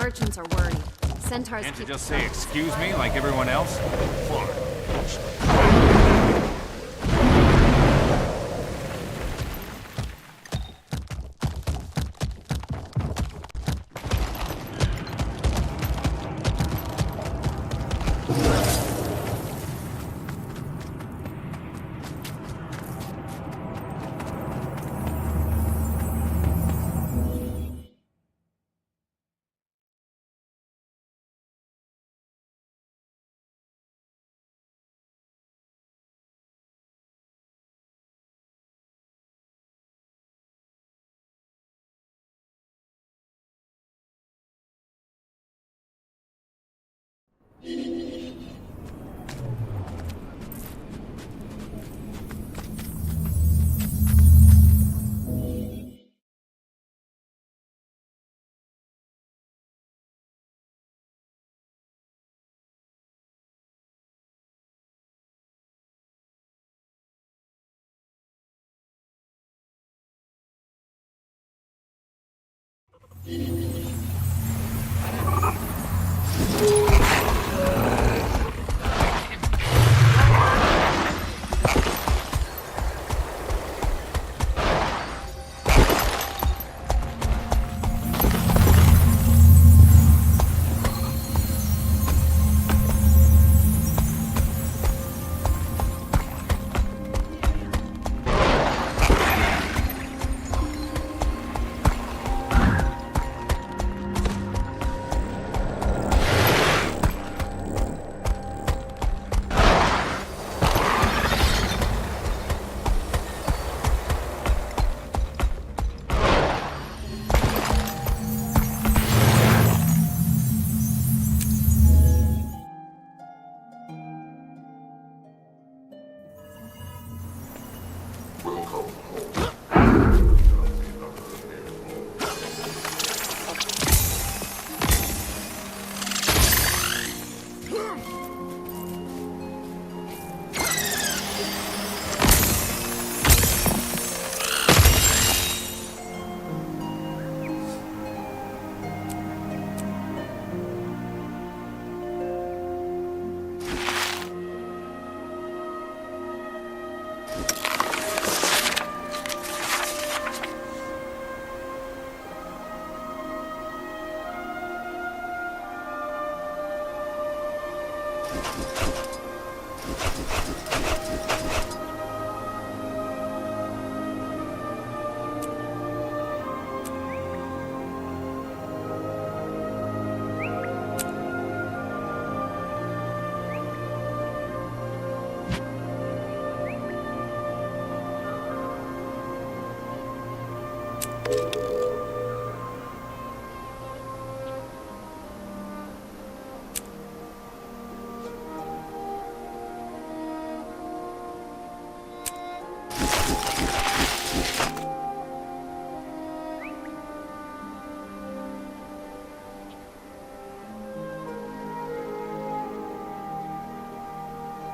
merchants are worried. Centaurs Can't you keep just say excuse me like everyone else? Fine.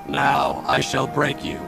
Now I shall break you.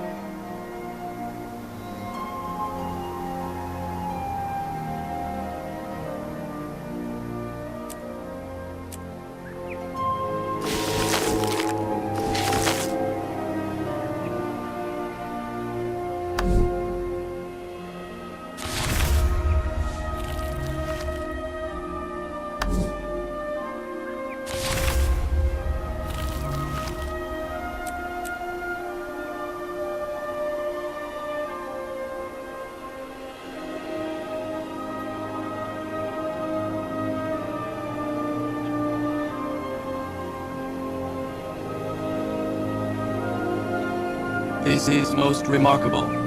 This is most remarkable.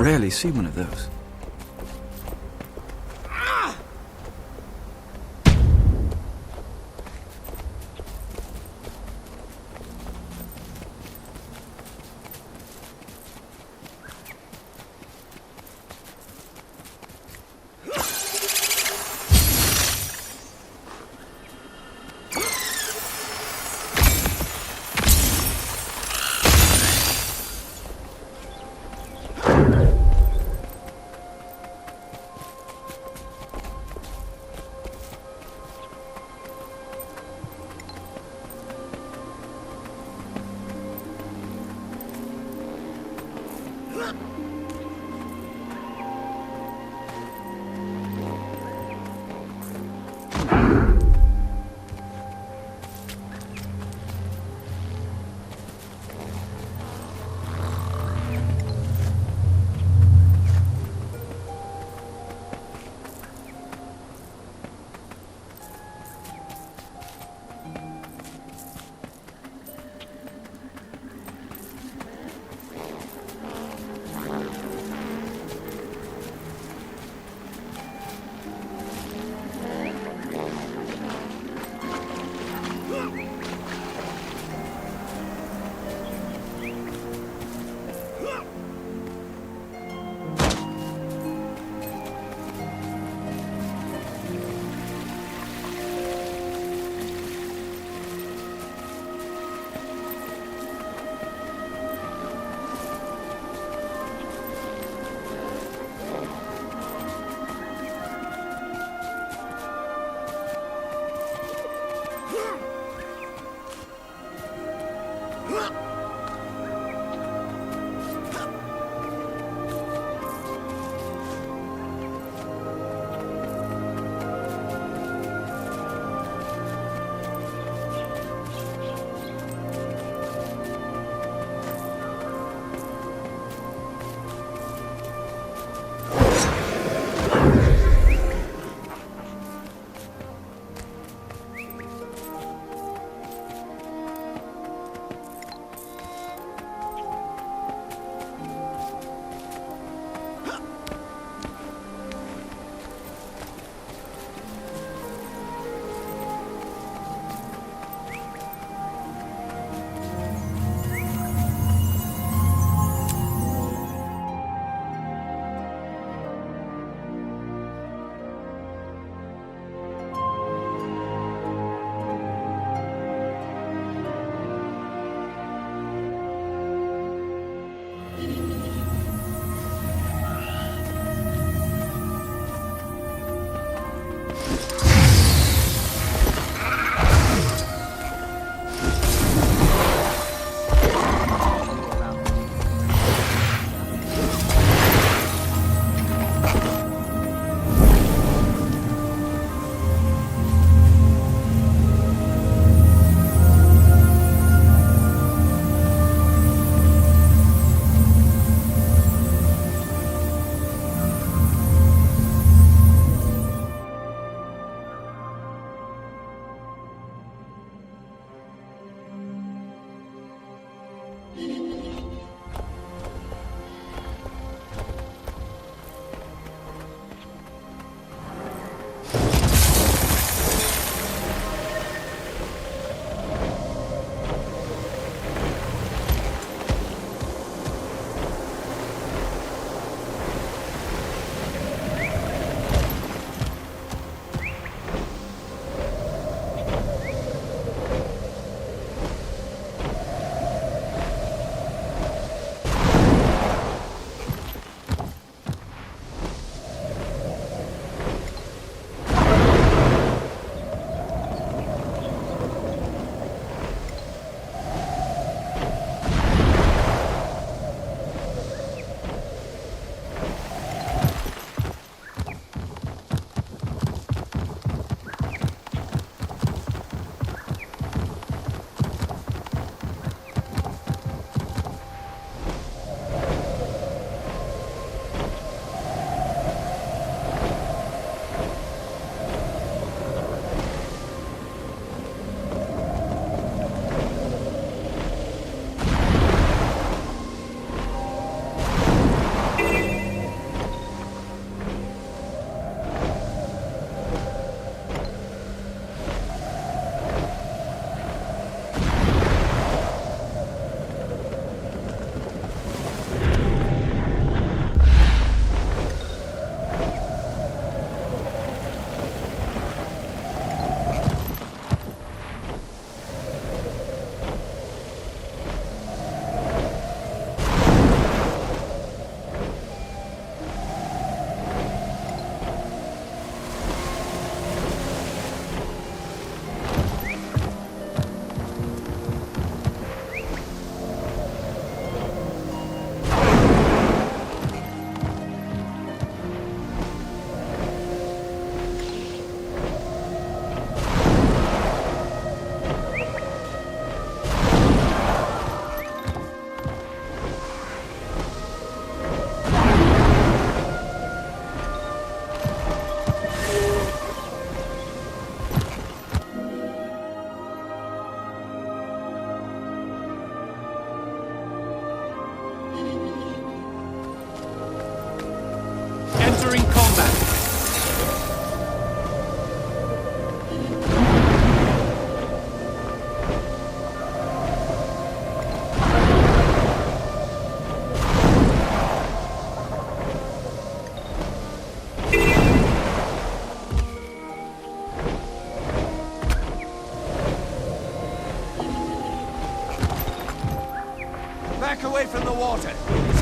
rarely see one of those.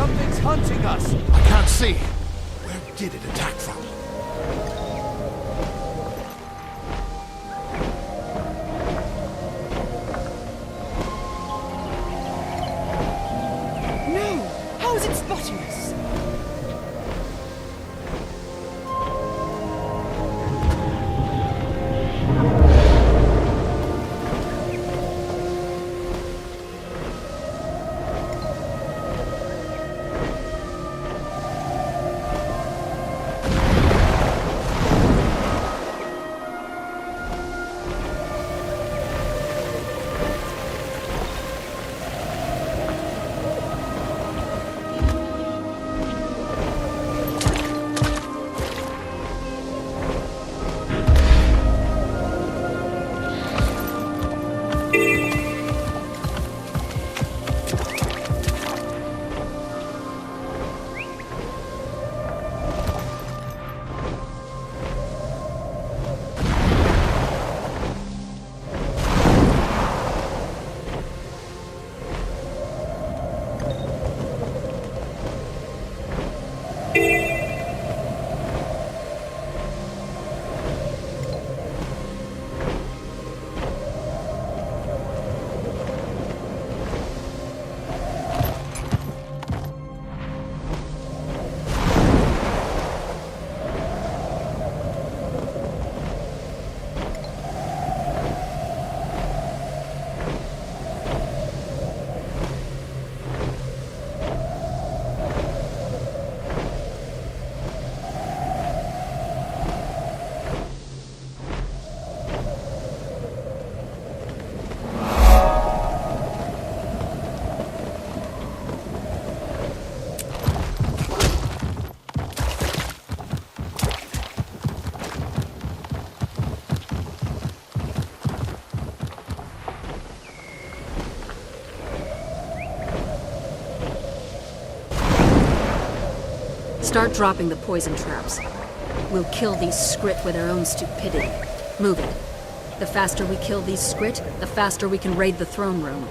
Something's hunting us! I can't see. Where did it attack from? No! How is it spotting us? Start dropping the poison traps. We'll kill these Skrit with our own stupidity. Move it. The faster we kill these Skrit, the faster we can raid the throne room.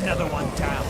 Another one down.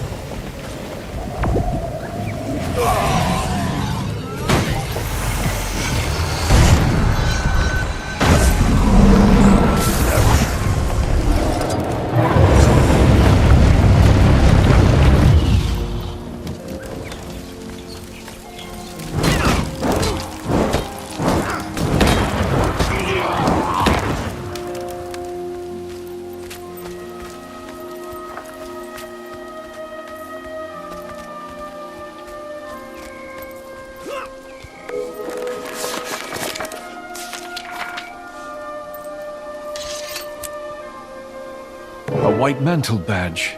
A white mantle badge.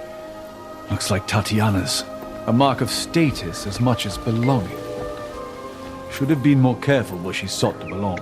Looks like Tatiana's. A mark of status as much as belonging. Should have been more careful where she sought to belong.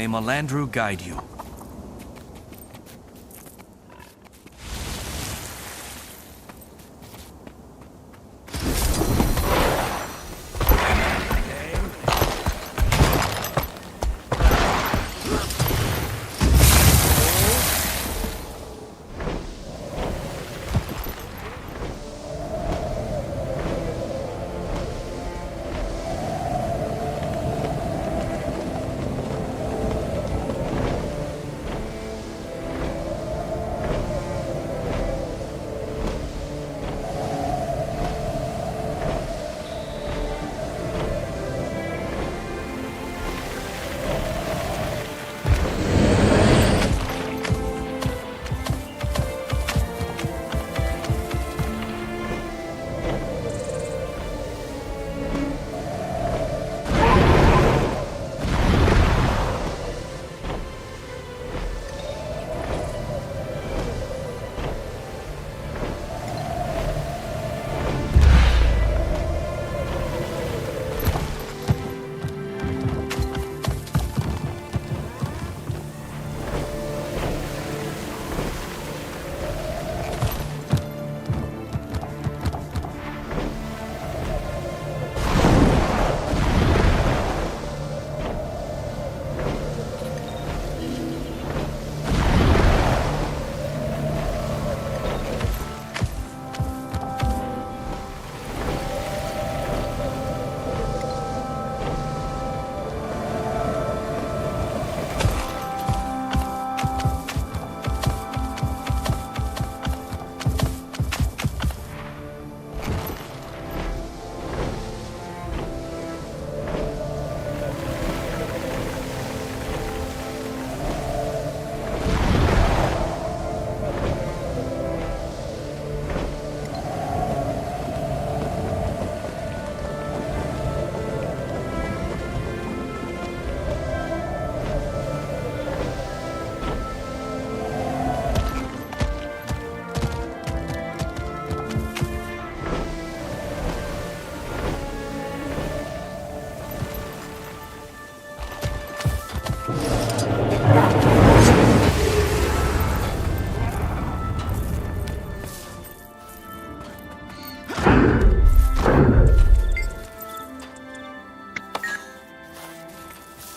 Melandru guide you.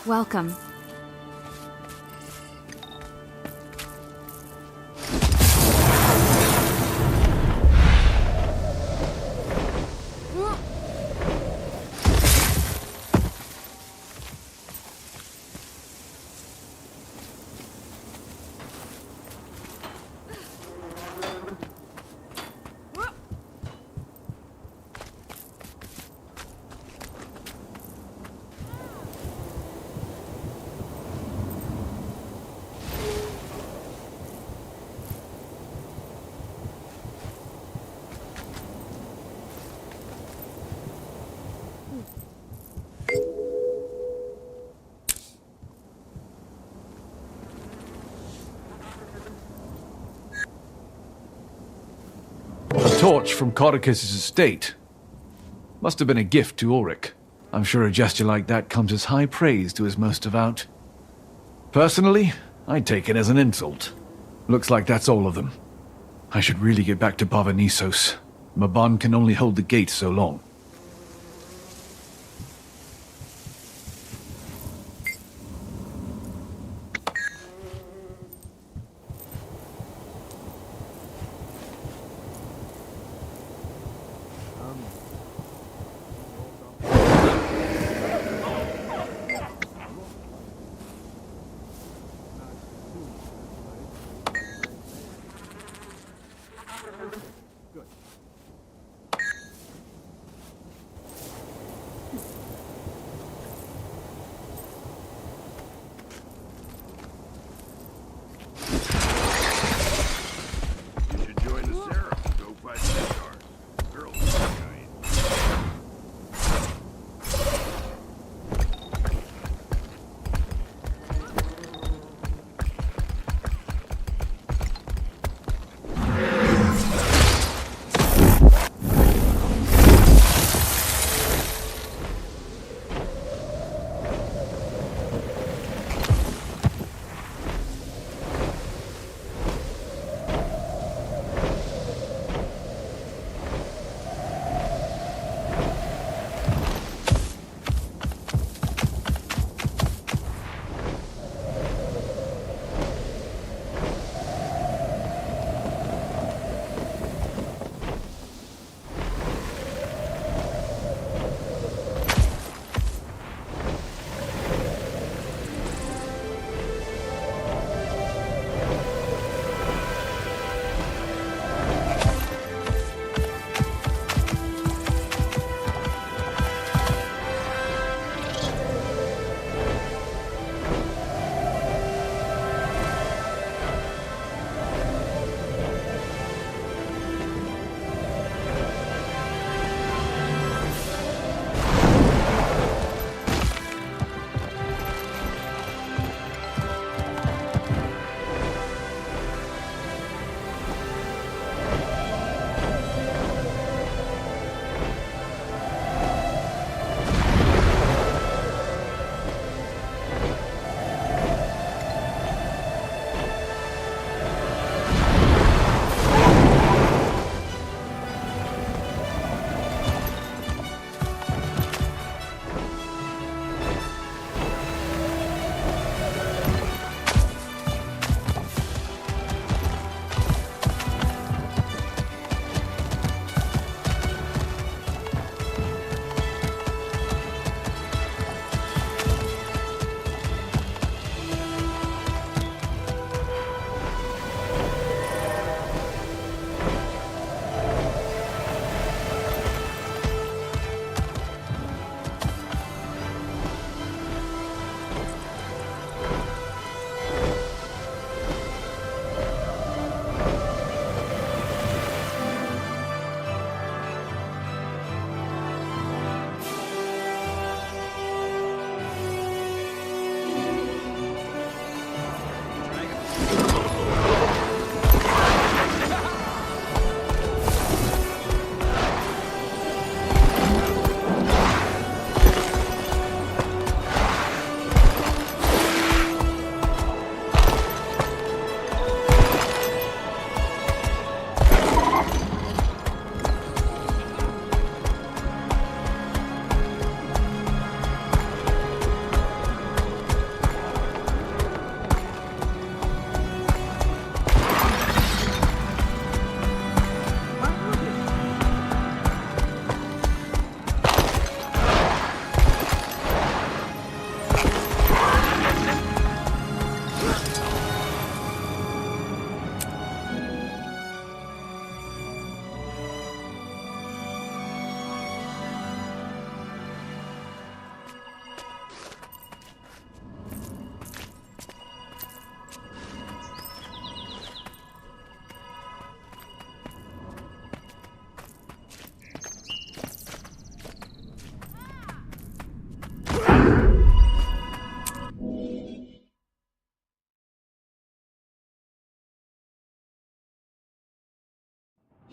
Welcome. A torch from Codicus' estate. Must have been a gift to Ulrich. I'm sure a gesture like that comes as high praise to his most devout. Personally, I'd take it as an insult. Looks like that's all of them. I should really get back to Bavanisos. Maban can only hold the gate so long.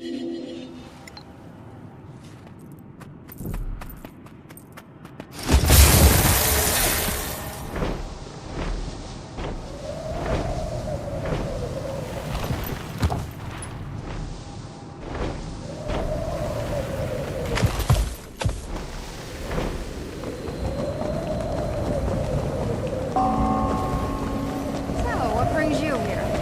So, what brings you here?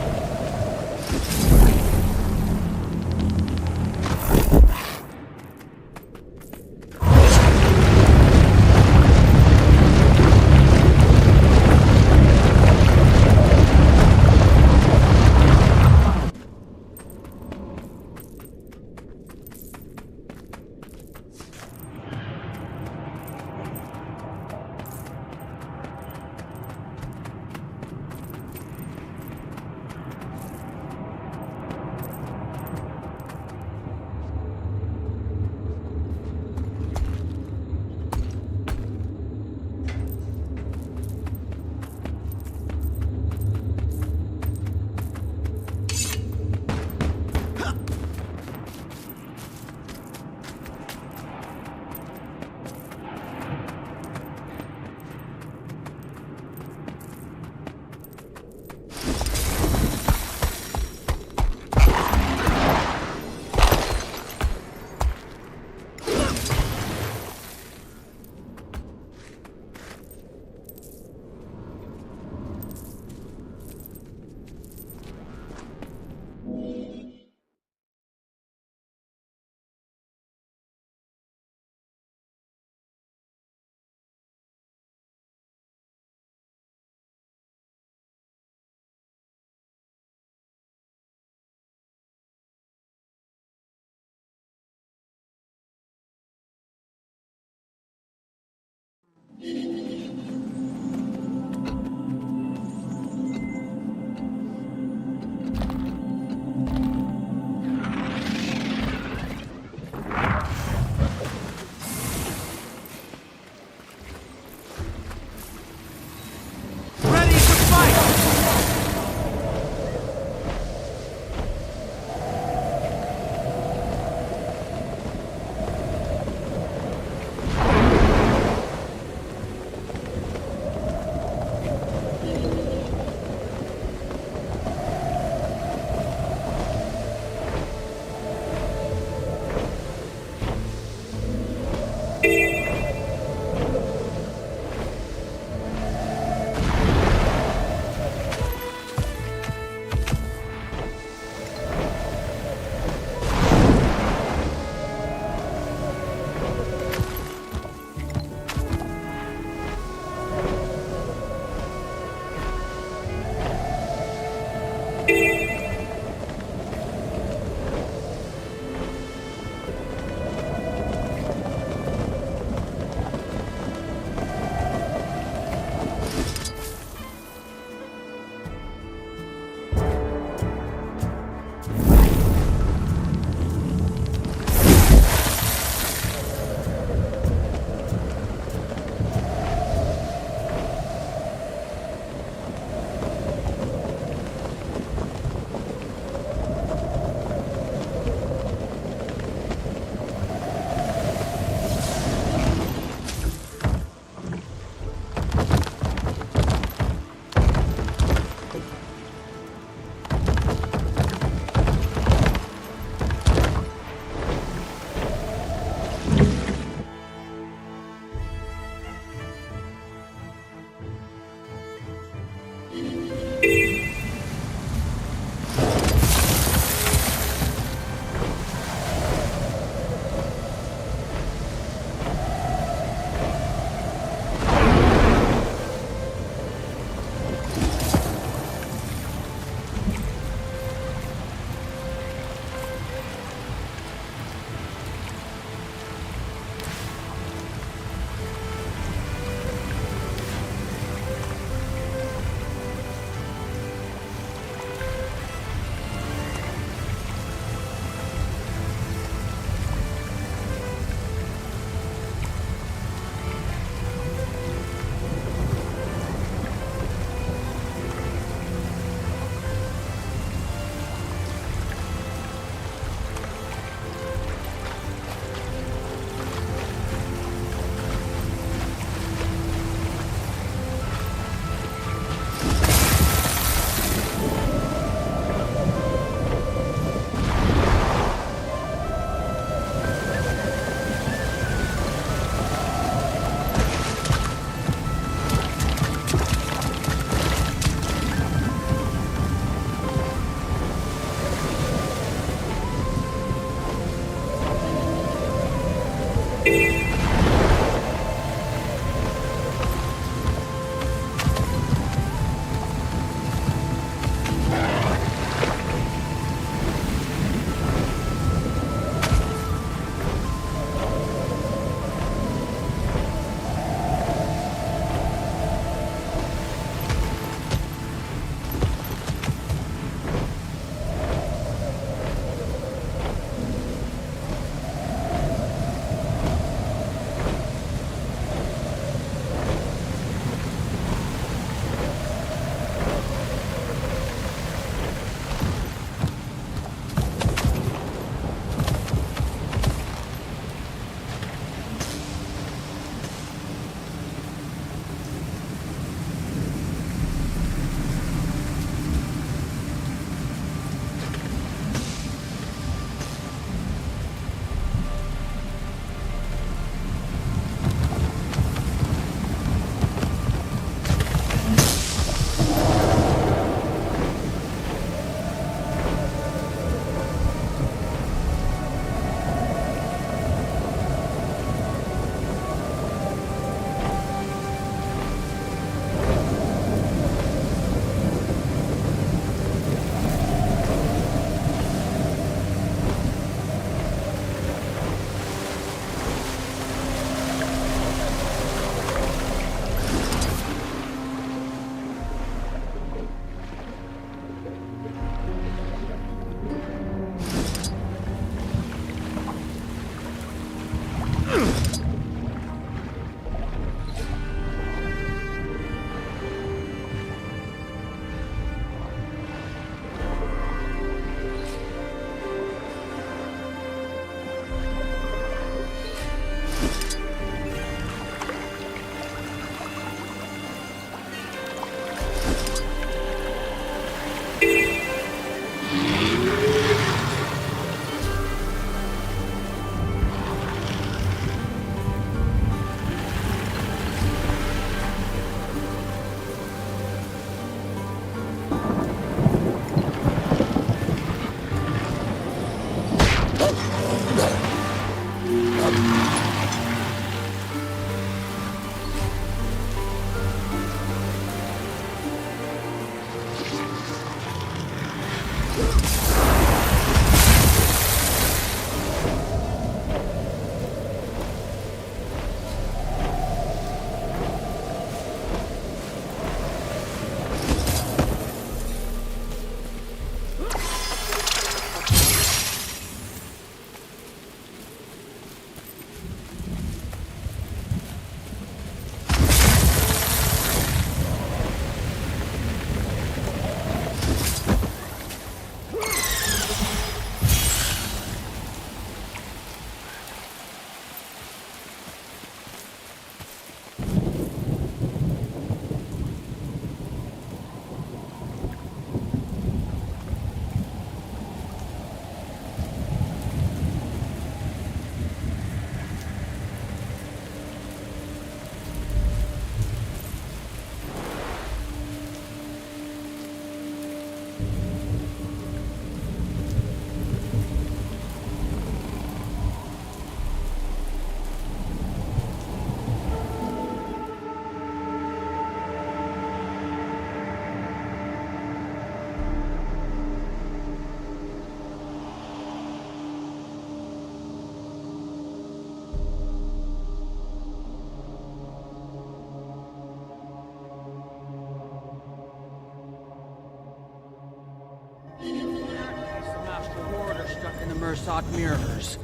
in the Mersat mirrors.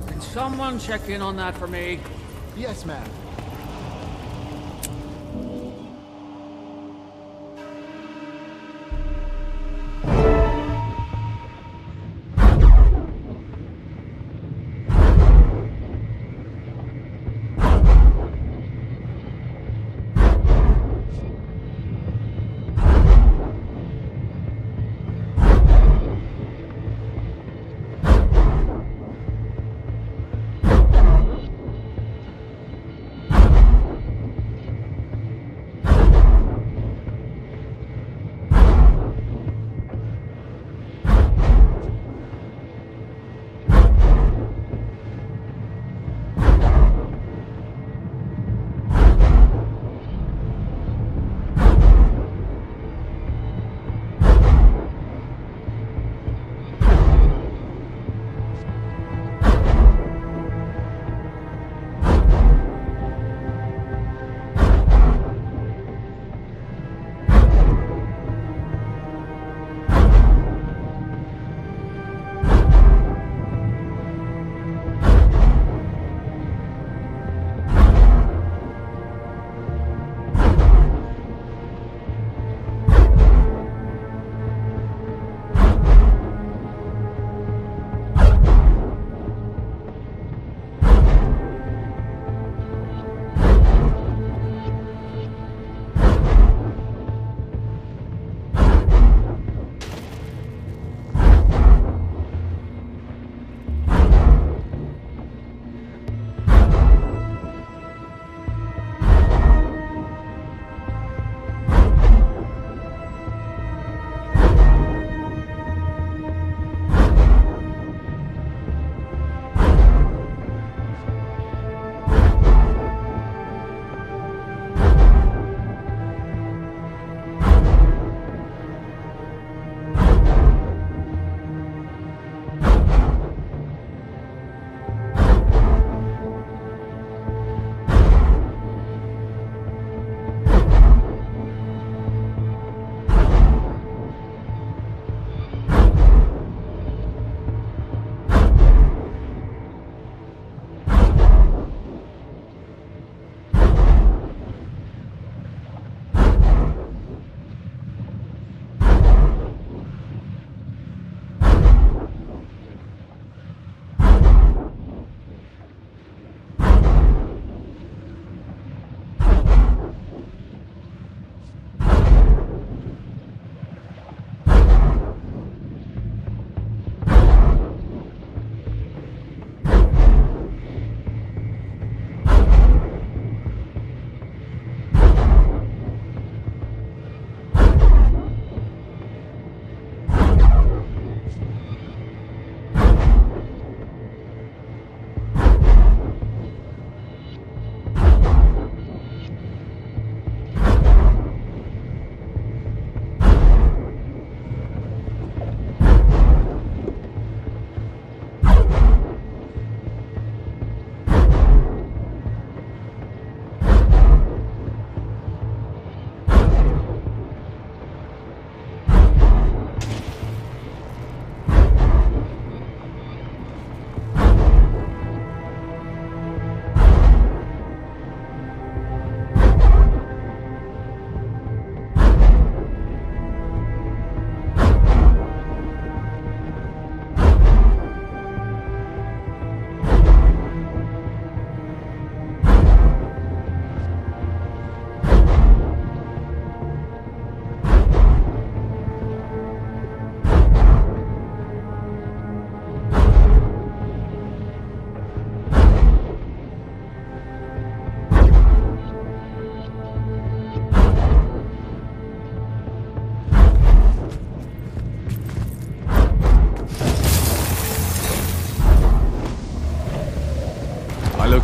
Can someone check in on that for me? Yes, ma'am.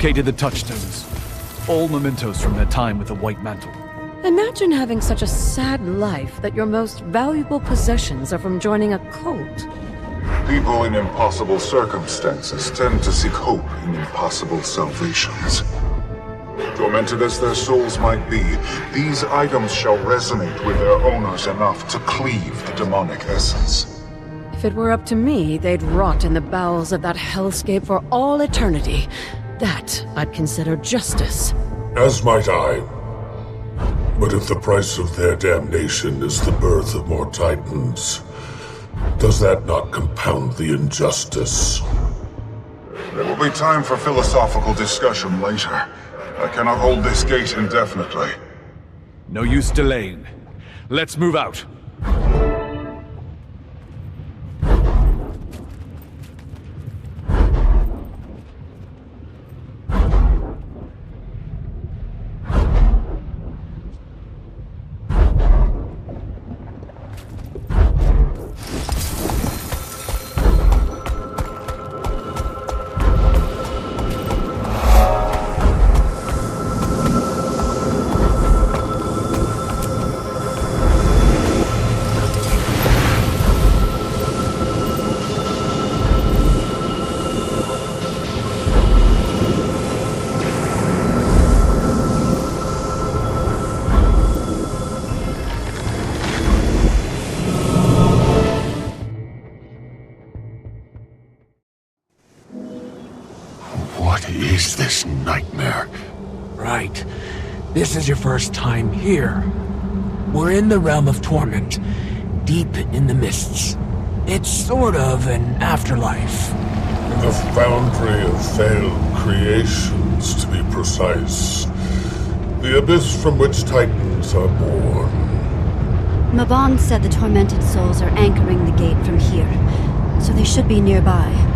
Located the touchstones. All mementos from their time with the White Mantle. Imagine having such a sad life that your most valuable possessions are from joining a cult. People in impossible circumstances tend to seek hope in impossible salvations. Tormented as their souls might be, these items shall resonate with their owners enough to cleave the demonic essence. If it were up to me, they'd rot in the bowels of that hellscape for all eternity. That I'd consider justice. As might I. But if the price of their damnation is the birth of more Titans, does that not compound the injustice? There will be time for philosophical discussion later. I cannot hold this gate indefinitely. No use delaying. Let's move out. What is this nightmare? Right. This is your first time here. We're in the realm of torment, deep in the mists. It's sort of an afterlife. The foundry of failed creations, to be precise. The abyss from which Titans are born. Mabon said the tormented souls are anchoring the gate from here, so they should be nearby.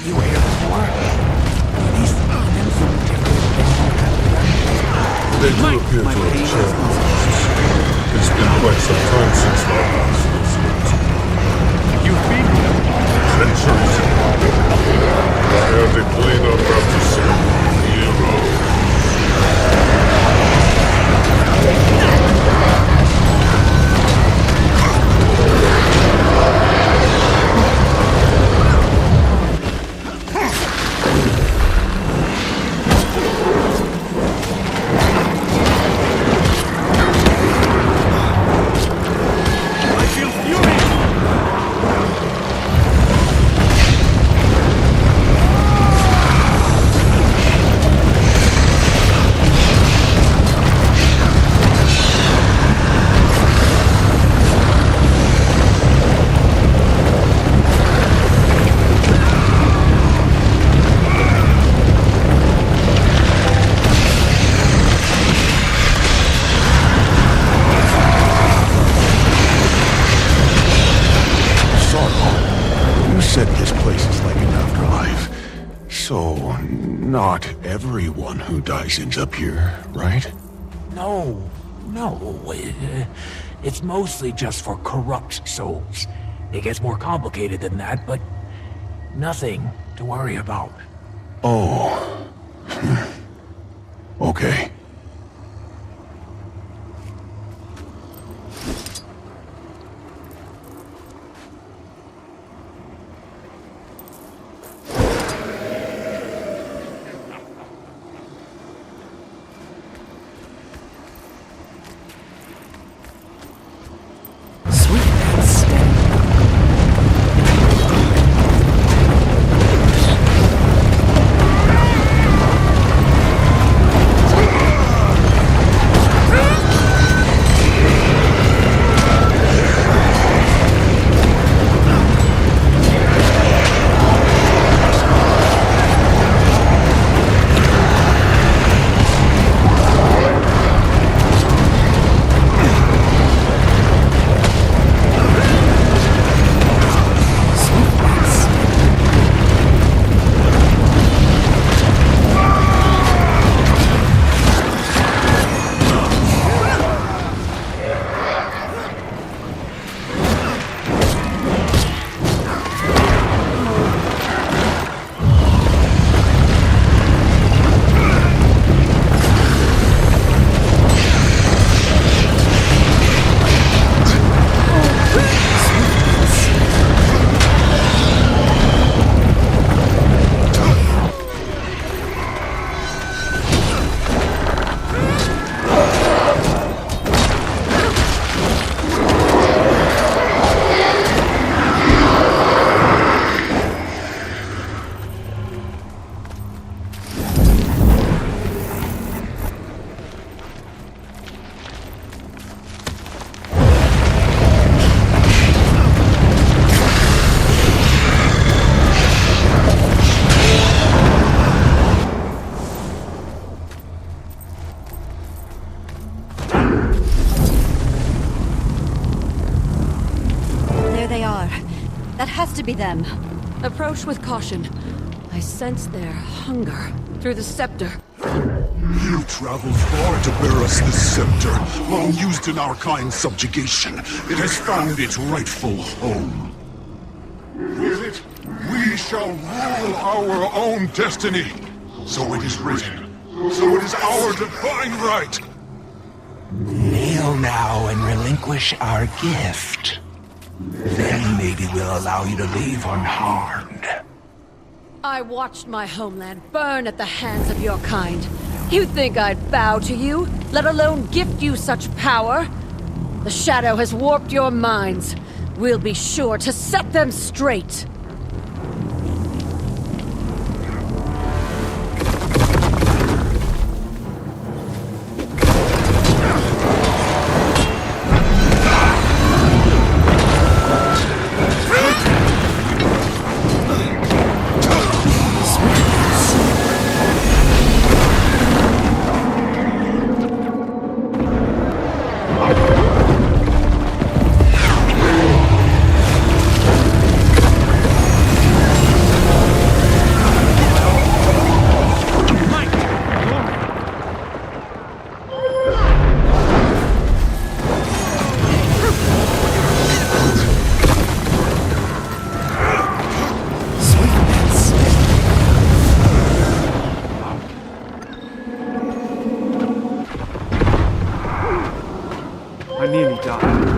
You were here before? These demons are different. They do appear to have changed. It's been quite some time since my last visit. You've been here? Centuries ago. I had to clean up after some heroes. Not everyone who dies ends up here, right? No. It's mostly just for corrupt souls. It gets more complicated than that, but nothing to worry about. Oh. Okay. they are. That has to be them. Approach with caution. I sense their hunger through the scepter. You traveled far to bear us this scepter, long used in our kind's subjugation. It has found its rightful home. With it, we shall rule our own destiny. So it is written. So it is our divine right. Kneel now and relinquish our gift. Then maybe we'll allow you to leave unharmed. I watched my homeland burn at the hands of your kind. You think I'd bow to you, let alone gift you such power? The Shadow has warped your minds. We'll be sure to set them straight. I nearly died.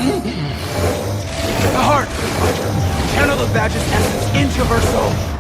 The heart! Channel the badge's essence into her soul!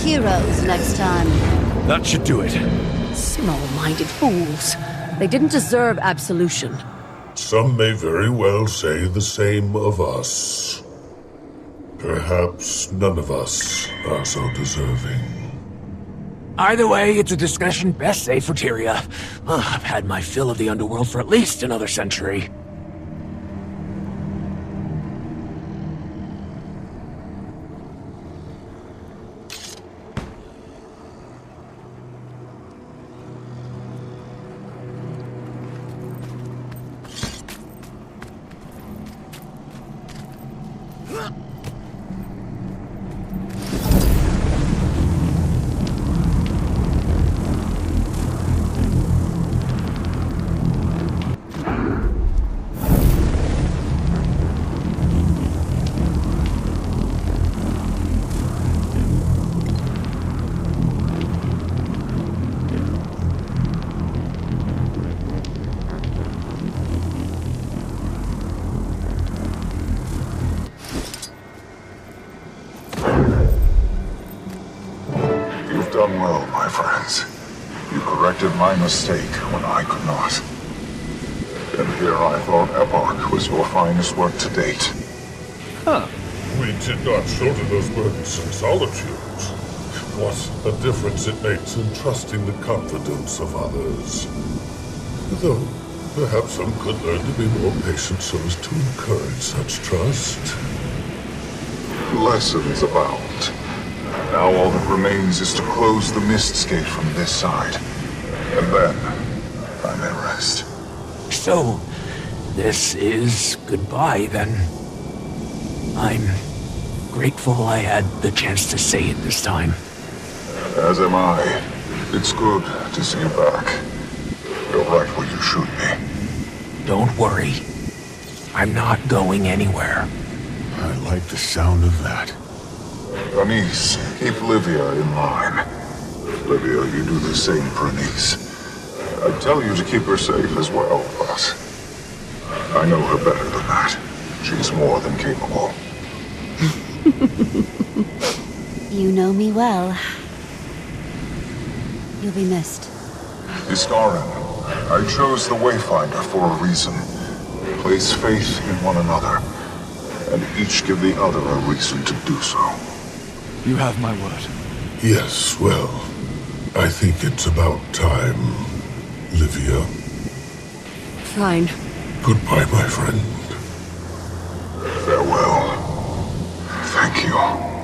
Heroes next time. That should do it. Small-minded fools. They didn't deserve absolution. Some may very well say the same of us. Perhaps none of us are so deserving. Either way, it's a discussion best saved for Tyria. I've had my fill of the underworld for at least another century. corrected my mistake when I could not. And here I thought Epoch was your finest work to date. Huh. We did not shoulder those burdens in solitude. What a difference it makes in trusting the confidence of others. Though, perhaps some could learn to be more patient so as to encourage such trust. Lessons abound. Now all that remains is to close the Mist's gate from this side. And then, I may rest. So, this is goodbye, then. I'm grateful I had the chance to say it this time. As am I. It's good to see you back. You're right where you should be. Don't worry. I'm not going anywhere. I like the sound of that. Anise, keep Livia in line. Livia, you do the same for Anise. I'd tell you to keep her safe as well, but I know her better than that. She's more than capable. You know me well. You'll be missed. Iskarin, I chose the Wayfinder for a reason. Place faith in one another, and each give the other a reason to do so. You have my word. Yes, well, I think it's about time, Livia. Fine. Goodbye, my friend. Farewell. Thank you.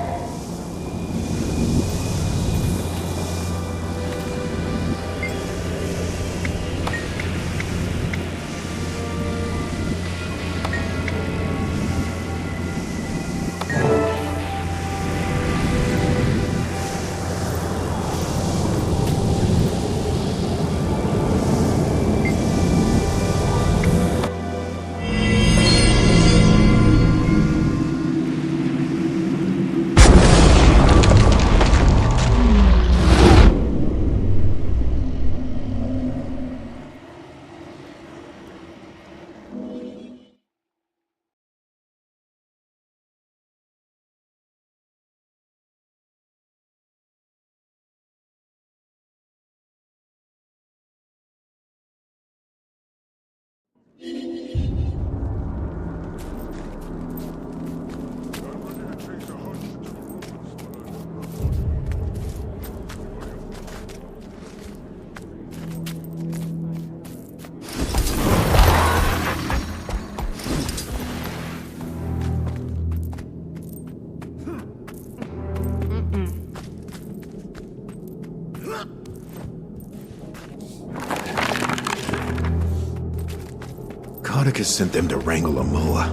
Codicus sent them to wrangle a moa.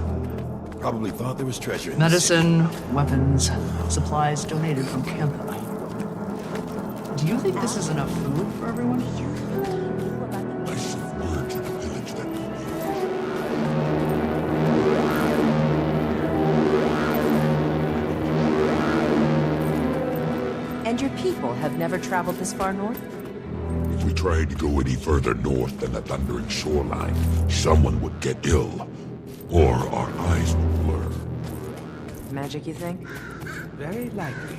Probably thought there was treasure in this. Medicine, weapons, supplies donated from Kempa. Do you think this is enough food for everyone? I sent word to the village that And your people have never traveled this far north? If we tried to go any further north than the thundering shoreline, someone would get ill. Or our eyes would blur. Magic, you think? Very likely.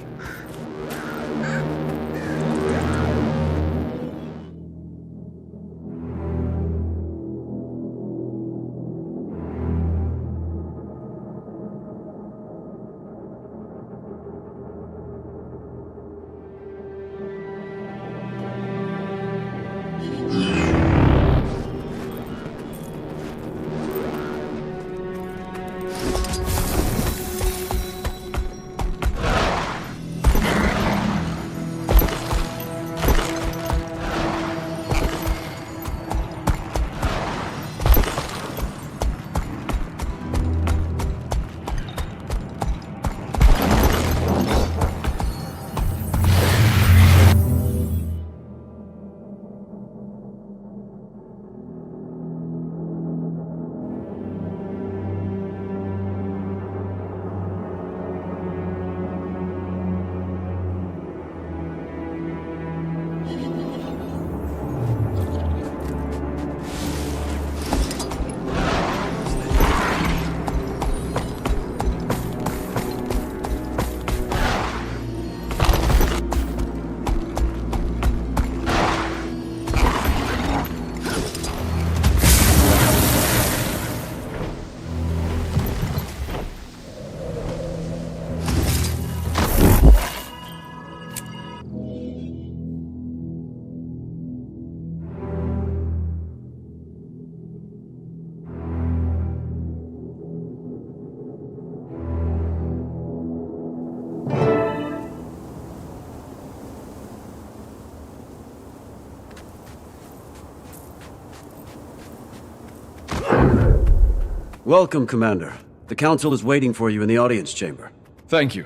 Welcome, Commander. The Council is waiting for you in the audience chamber. Thank you.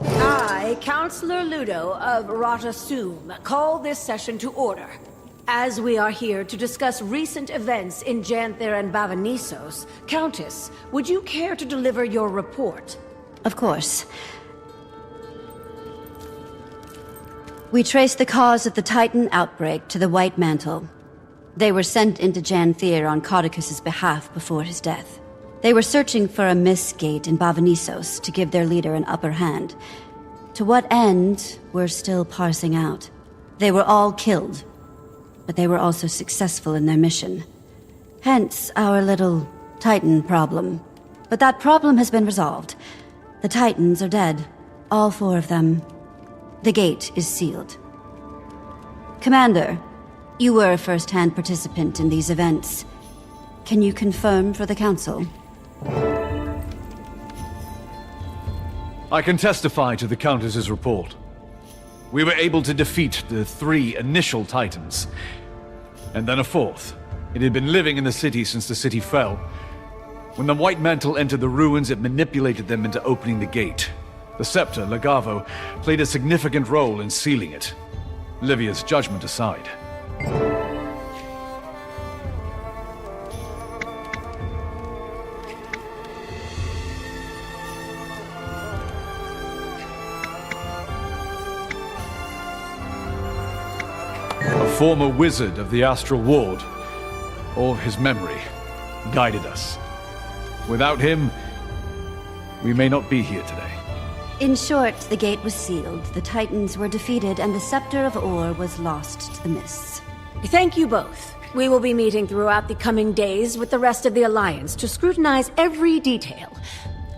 I, Counselor Ludo of Ratasum, call this session to order. As we are here to discuss recent events in Janther and Bavanisos, Countess, would you care to deliver your report? Of course. We traced the cause of the Titan outbreak to the White Mantle. They were sent into Janther on Caudicus's behalf before his death. They were searching for a mist gate in Bavanisos to give their leader an upper hand. To what end, we're still parsing out. They were all killed, but they were also successful in their mission. Hence our little Titan problem. But that problem has been resolved. The Titans are dead. All 4 of them. The gate is sealed. Commander, you were a first-hand participant in these events. Can you confirm for the Council? I can testify to the Countess's report. We were able to defeat the 3 initial Titans, and then a 4th. It had been living in the city since the city fell. When the White Mantle entered the ruins, it manipulated them into opening the gate. The Scepter, Legavo, played a significant role in sealing it. Livia's judgment aside. A former wizard of the Astral Ward, or his memory, guided us. Without him, we may not be here today. In short, the gate was sealed, the Titans were defeated, and the Scepter of Ore was lost to the mists. Thank you both. We will be meeting throughout the coming days with the rest of the Alliance to scrutinize every detail.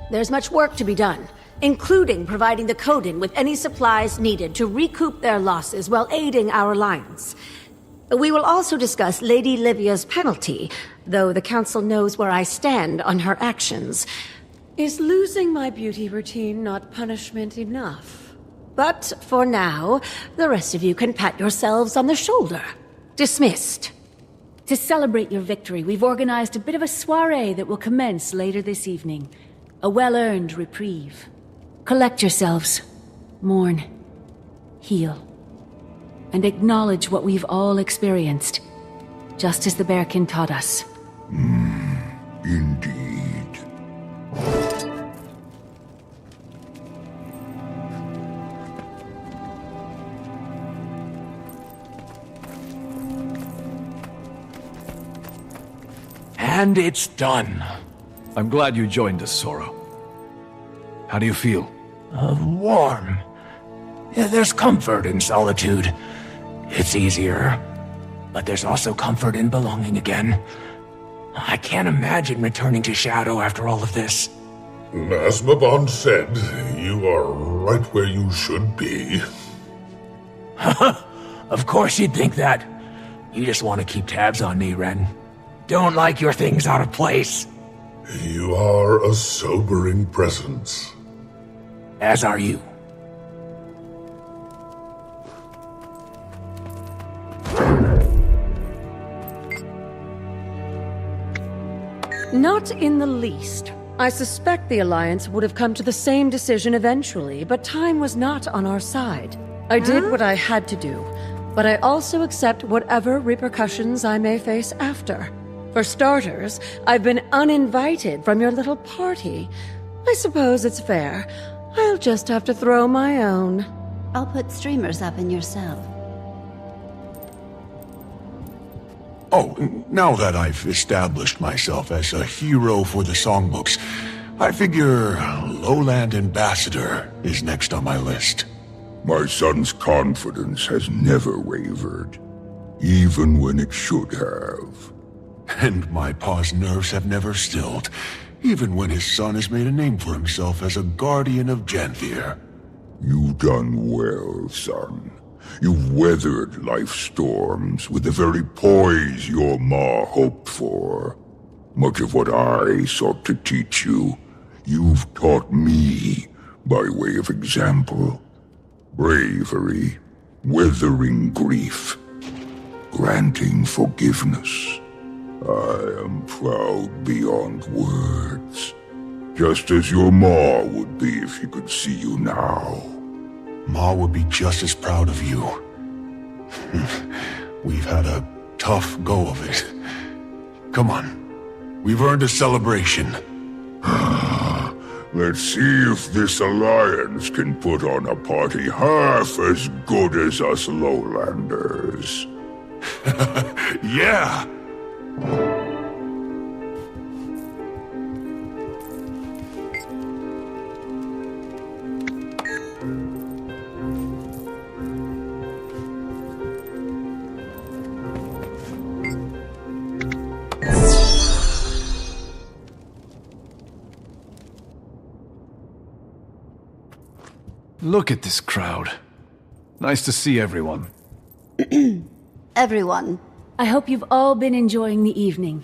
There's much work to be done, including providing the Coden with any supplies needed to recoup their losses while aiding our Alliance. We will also discuss Lady Livia's penalty, though the Council knows where I stand on her actions. Is losing my beauty routine not punishment enough? But for now, the rest of you can pat yourselves on the shoulder. Dismissed. To celebrate your victory, we've organized a bit of a soiree that will commence later this evening. A well-earned reprieve. Collect yourselves. Mourn. Heal. And acknowledge what we've all experienced. Just as the Bearkin taught us. Indeed. And it's done. I'm glad you joined us, Soro. How do you feel? Warm. Yeah, there's comfort in solitude. It's easier. But there's also comfort in belonging again. I can't imagine returning to Shadow after all of this. As Mabon said, you are right where you should be. Of course you'd think that. You just want to keep tabs on me, Ren. Don't like your things out of place. You are a sobering presence. As are you. Not in the least. I suspect the Alliance would have come to the same decision eventually, but time was not on our side. I did what I had to do, but I also accept whatever repercussions I may face after. For starters, I've been uninvited from your little party. I suppose it's fair. I'll just have to throw my own. I'll put streamers up in your cell. Oh, now that I've established myself as a hero for the songbooks, I figure Lowland Ambassador is next on my list. My son's confidence has never wavered, even when it should have. And my pa's nerves have never stilled, even when his son has made a name for himself as a guardian of Janther. You've done well, son. You've weathered life's storms with the very poise your ma hoped for. Much of what I sought to teach you, you've taught me by way of example. Bravery, weathering grief, granting forgiveness. I am proud beyond words. Just as your Ma would be if she could see you now. Ma would be just as proud of you. We've had a tough go of it. Come on. We've earned a celebration. Let's see if this alliance can put on a party half as good as us lowlanders. Yeah! Look at this crowd. Nice to see everyone. Everyone. I hope you've all been enjoying the evening.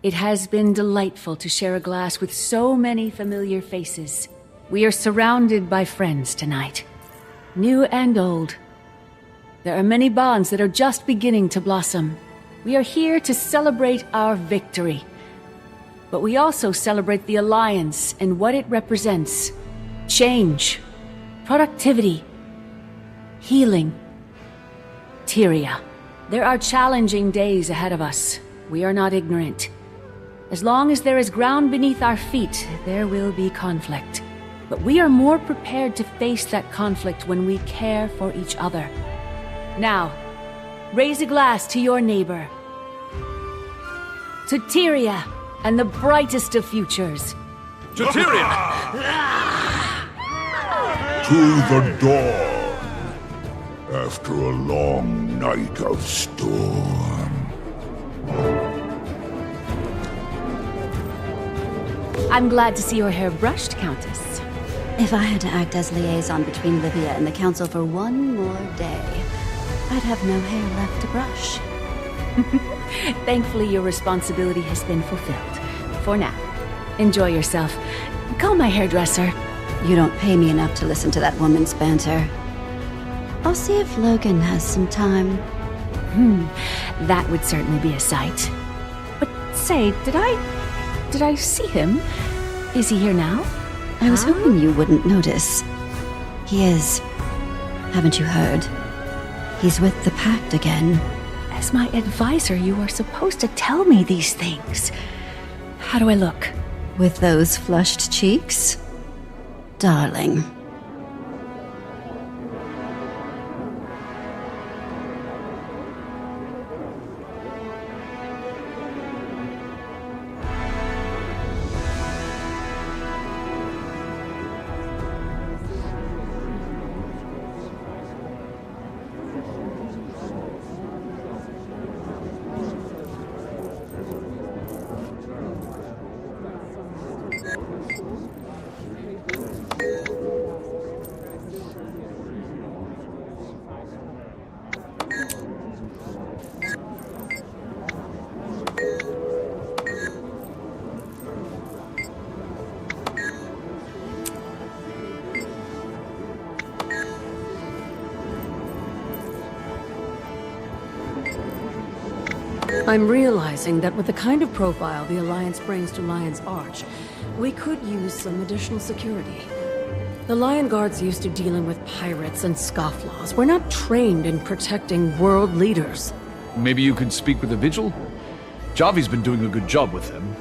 It has been delightful to share a glass with so many familiar faces. We are surrounded by friends tonight, new and old. There are many bonds that are just beginning to blossom. We are here to celebrate our victory. But we also celebrate the Alliance and what it represents. Change, productivity, healing. Tyria. There are challenging days ahead of us. We are not ignorant. As long as there is ground beneath our feet, there will be conflict. But we are more prepared to face that conflict when we care for each other. Now, raise a glass to your neighbor. To Tyria and the brightest of futures. To Tyria! To the dawn. After a long night of storm. I'm glad to see your hair brushed, Countess. If I had to act as liaison between Livia and the Council for one more day, I'd have no hair left to brush. Thankfully, your responsibility has been fulfilled. For now. Enjoy yourself. Call my hairdresser. You don't pay me enough to listen to that woman's banter. I'll see if Logan has some time. That would certainly be a sight. But say, did I see him? Is he here now? I was hoping you wouldn't notice. He is. Haven't you heard? He's with the Pact again. As my advisor, you are supposed to tell me these things. How do I look? With those flushed cheeks? Darling. I'm realizing that with the kind of profile the Alliance brings to Lion's Arch, we could use some additional security. The Lion Guard's used to dealing with pirates and scofflaws. We're not trained in protecting world leaders. Maybe you could speak with the Vigil? Javi's been doing a good job with them.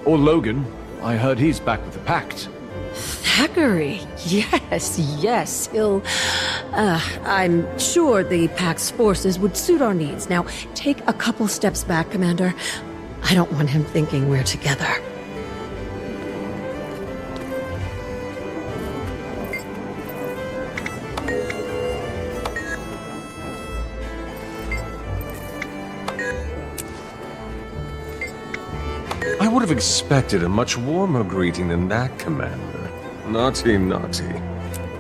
Or Logan. I heard he's back with the Pact. Thackeray! Yes, he'll... I'm sure the Pact's forces would suit our needs. Now, take a couple steps back, Commander. I don't want him thinking we're together. I would have expected a much warmer greeting than that, Commander. Naughty, naughty.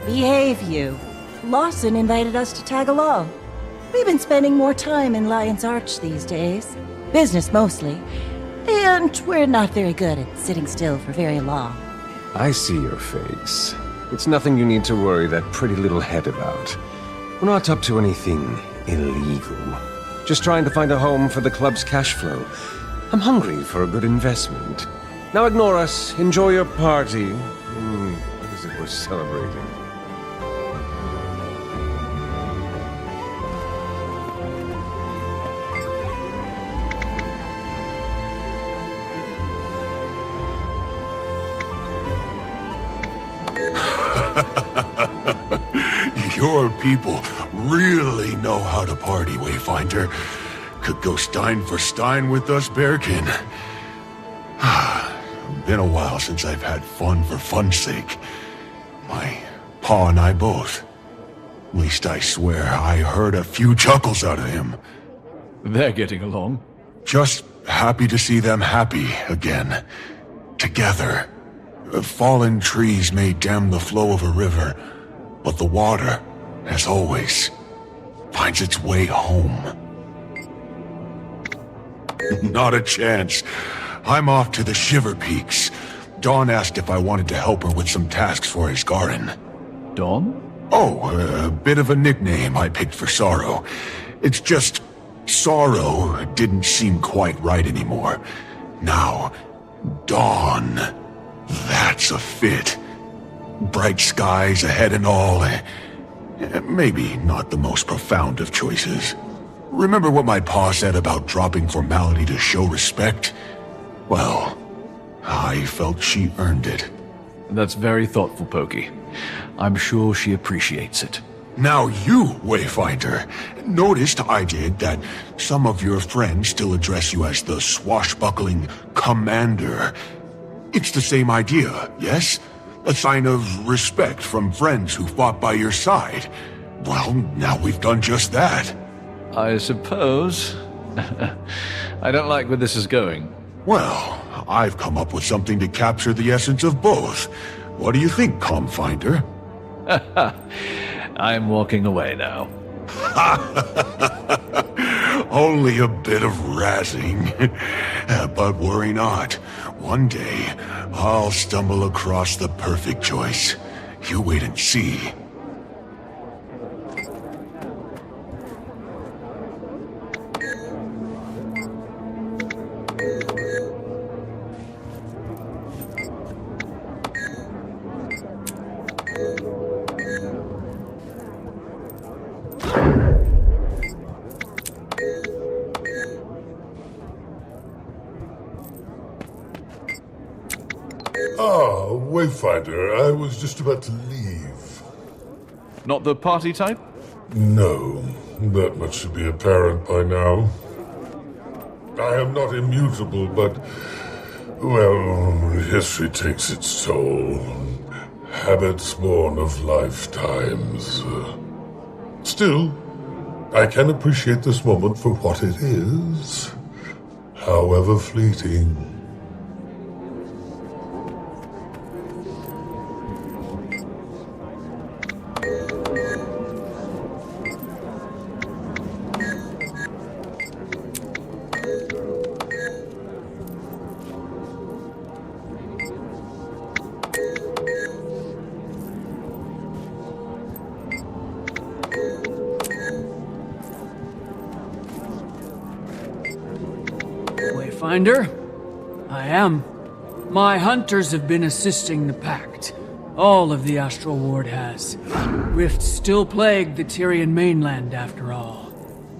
Behave, you. Lawson invited us to tag along. We've been spending more time in Lion's Arch these days. Business mostly. And we're not very good at sitting still for very long. I see your face. It's nothing you need to worry that pretty little head about. We're not up to anything illegal. Just trying to find a home for the club's cash flow. I'm hungry for a good investment. Now ignore us. Enjoy your party. As if we're celebrating. Your people really know how to party, Wayfinder. Could go Stein for Stein with us, Bearkin. Been a while since I've had fun for fun's sake. My pa and I both. At least I swear I heard a few chuckles out of him. They're getting along. Just happy to see them happy again. Together. Fallen trees may dam the flow of a river, but the water, as always, finds its way home. Not a chance. I'm off to the Shiver Peaks. Dawn asked if I wanted to help her with some tasks for Isgarin. Dawn? Oh, a bit of a nickname I picked for Sorrow. It's just, Sorrow didn't seem quite right anymore. Now, Dawn, that's a fit. Bright skies ahead and all. Maybe not the most profound of choices. Remember what my pa said about dropping formality to show respect? Well, I felt she earned it. That's very thoughtful, Pokey. I'm sure she appreciates it. Now you, Wayfinder, noticed I did that some of your friends still address you as the swashbuckling commander. It's the same idea, yes? A sign of respect from friends who fought by your side. Well, now we've done just that. I suppose. I don't like where this is going. Well, I've come up with something to capture the essence of both. What do you think, Comfinder? I'm walking away now. Only a bit of razzing. But worry not. One day, I'll stumble across the perfect choice. You wait and see. Wayfinder, I was just about to leave. Not the party type? No, that much should be apparent by now. I am not immutable, but, well, history takes its toll. Habits born of lifetimes. Still, I can appreciate this moment for what it is, however fleeting. Wayfinder? I am. My hunters have been assisting the Pact. All of the Astral Ward has. Rifts still plague the Tyrian mainland, after all.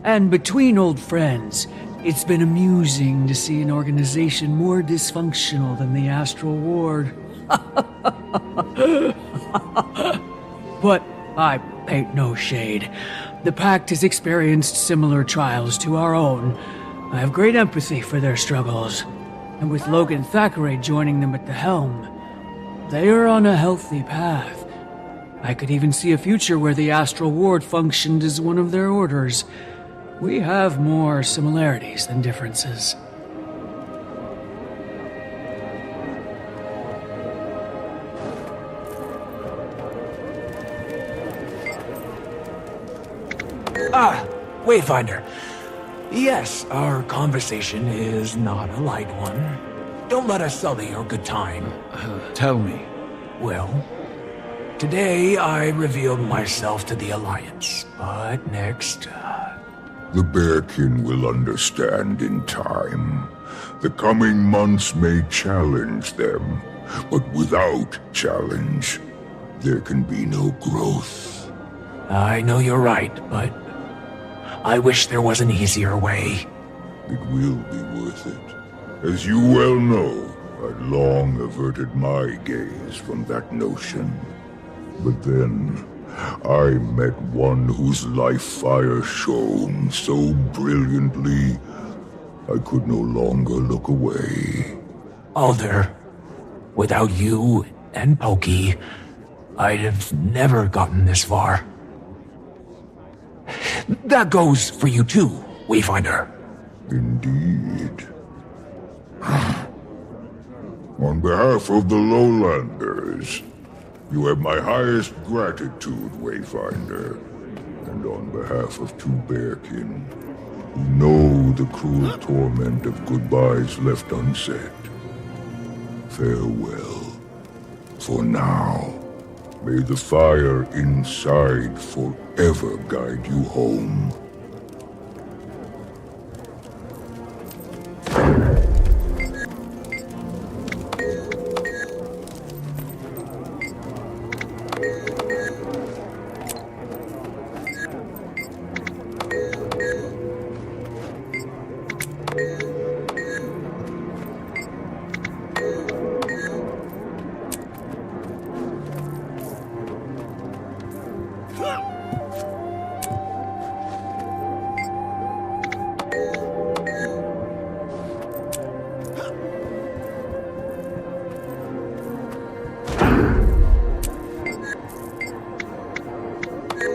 And between old friends, it's been amusing to see an organization more dysfunctional than the Astral Ward. But I paint no shade. The Pact has experienced similar trials to our own. I have great empathy for their struggles. And with Logan Thackeray joining them at the helm, they are on a healthy path. I could even see a future where the Astral Ward functioned as one of their orders. We have more similarities than differences. Wayfinder. Yes, our conversation is not a light one. Don't let us sully your good time. Tell me. Well, Today, I revealed myself to the Alliance, but next, The Bearkin will understand in time. The coming months may challenge them, but without challenge, there can be no growth. I know you're right, but I wish there was an easier way. It will be worth it. As you well know, I long averted my gaze from that notion. But then, I met one whose life fire shone so brilliantly, I could no longer look away. Alder, without you and Pokey, I'd have never gotten this far. That goes for you too, Wayfinder. Indeed. On behalf of the Lowlanders, you have my highest gratitude, Wayfinder. And on behalf of two Bearkin, who know the cruel torment of goodbyes left unsaid, farewell. For now, may the fire inside forever guide you home.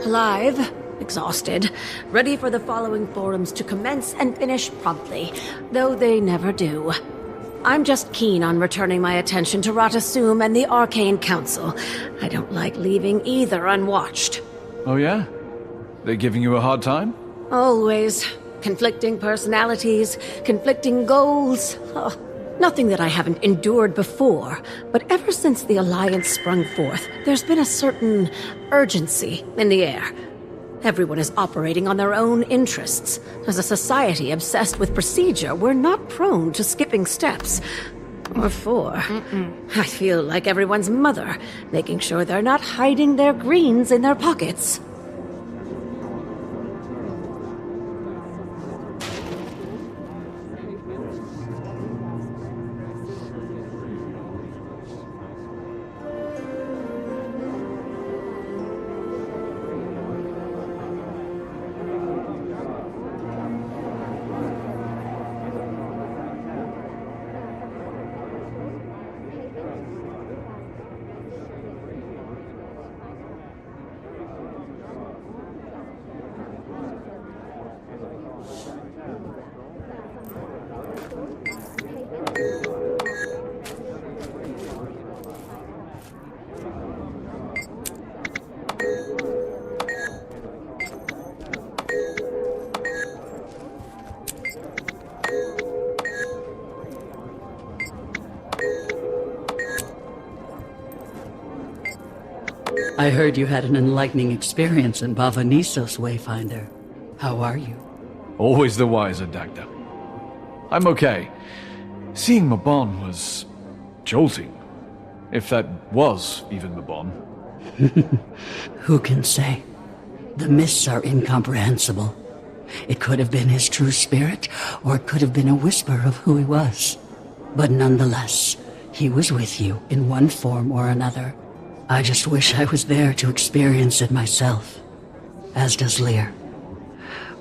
Alive, exhausted, ready for the following forums to commence and finish promptly, though they never do. I'm just keen on returning my attention to Ratasum and the Arcane Council. I don't like leaving either unwatched. Oh yeah? They giving you a hard time? Always. Conflicting personalities, conflicting goals. Oh, nothing that I haven't endured before, but ever since the Alliance sprung forth, there's been a certain urgency in the air. Everyone is operating on their own interests. As a society obsessed with procedure, we're not prone to skipping steps. Or four. I feel like everyone's mother, making sure they're not hiding their greens in their pockets. I heard you had an enlightening experience in Bavanisos, Wayfinder. How are you? Always the wiser, Dagda. I'm okay. Seeing Mabon was jolting. If that was even Mabon. Who can say? The mists are incomprehensible. It could have been his true spirit, or it could have been a whisper of who he was. But nonetheless, he was with you in one form or another. I just wish I was there to experience it myself. As does Lear.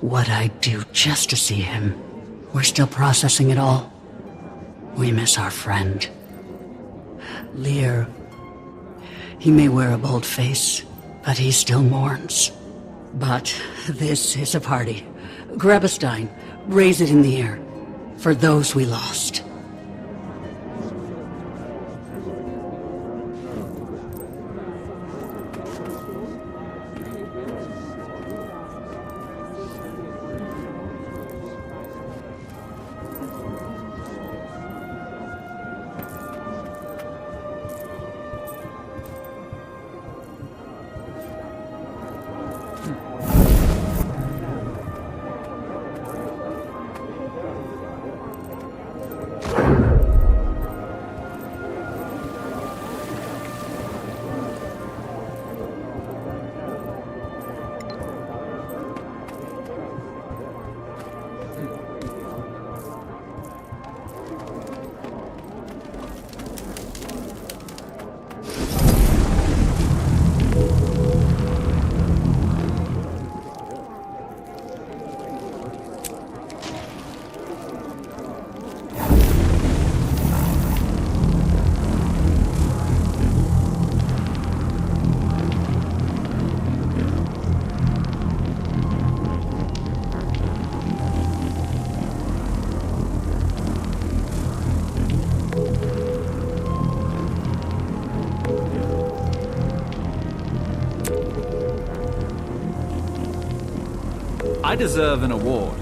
What I'd do just to see him. We're still processing it all. We miss our friend. Lear, he may wear a bold face, but he still mourns. But this is a party. Grab a stein, raise it in the air, for those we lost. I deserve an award.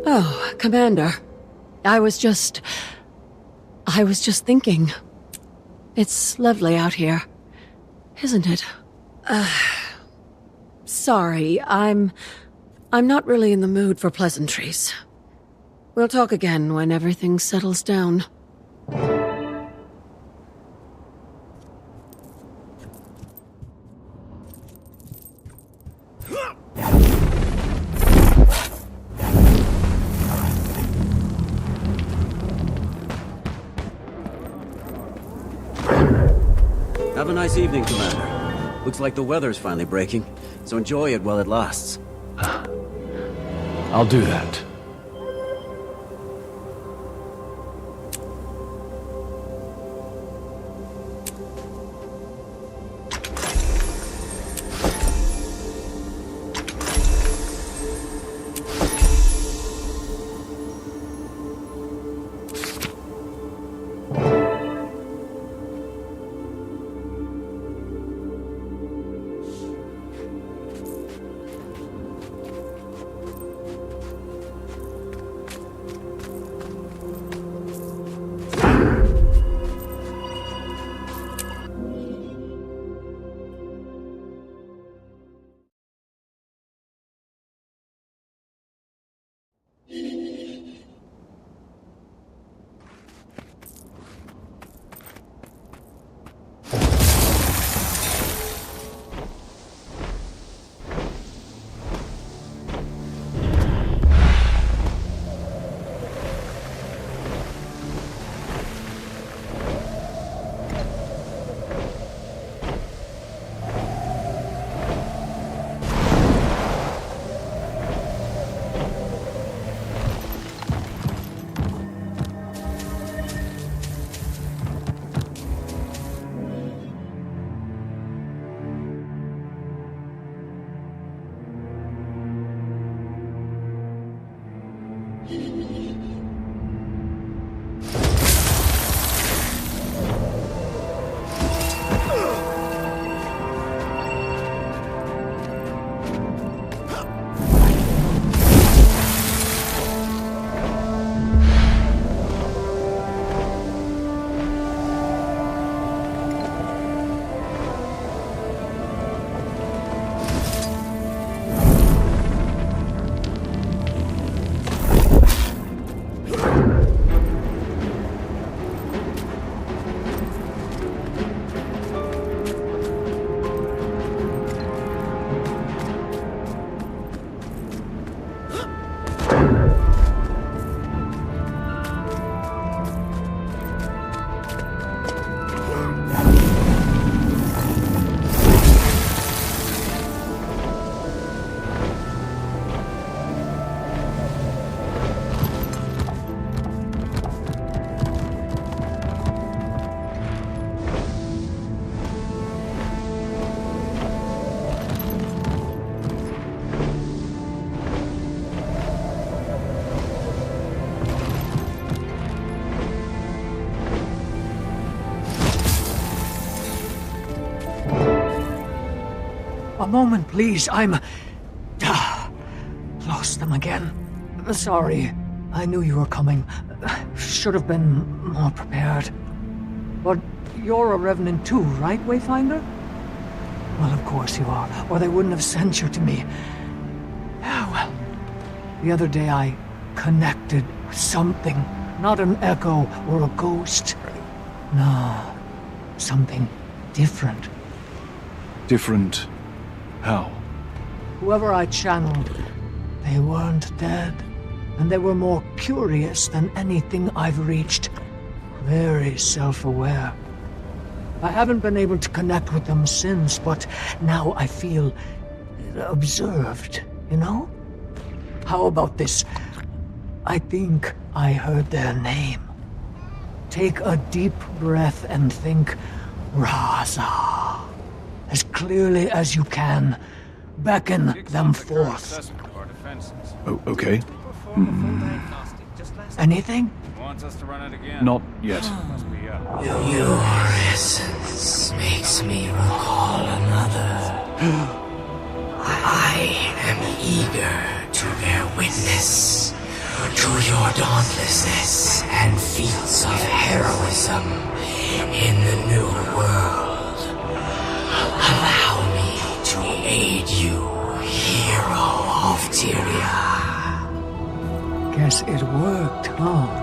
Oh, Commander. I was just thinking. It's lovely out here, isn't it? Sorry, I'm not really in the mood for pleasantries. We'll talk again when everything settles down. Have a nice evening, Commander. Looks like the weather's finally breaking, so enjoy it while it lasts. I'll do that. A moment, please. I'm... lost them again. Sorry. I knew you were coming. should have been more prepared. But you're a Revenant too, right, Wayfinder? Well, of course you are, or they wouldn't have sent you to me. Yeah, well, the other day I connected with something. Not an echo or a ghost. No, something different. Different? How? Whoever I channeled, they weren't dead. And they were more curious than anything I've reached. Very self-aware. I haven't been able to connect with them since, but now I feel observed, you know? How about this? I think I heard their name. Take a deep breath and think Raza. As clearly as you can. Beckon them forth. Oh, okay. Anything? Not yet. Your essence makes me recall another. I am eager to bear witness to your dauntlessness and feats of heroism in the new world. Allow me to aid you, hero of Tyria. Guess it worked, huh?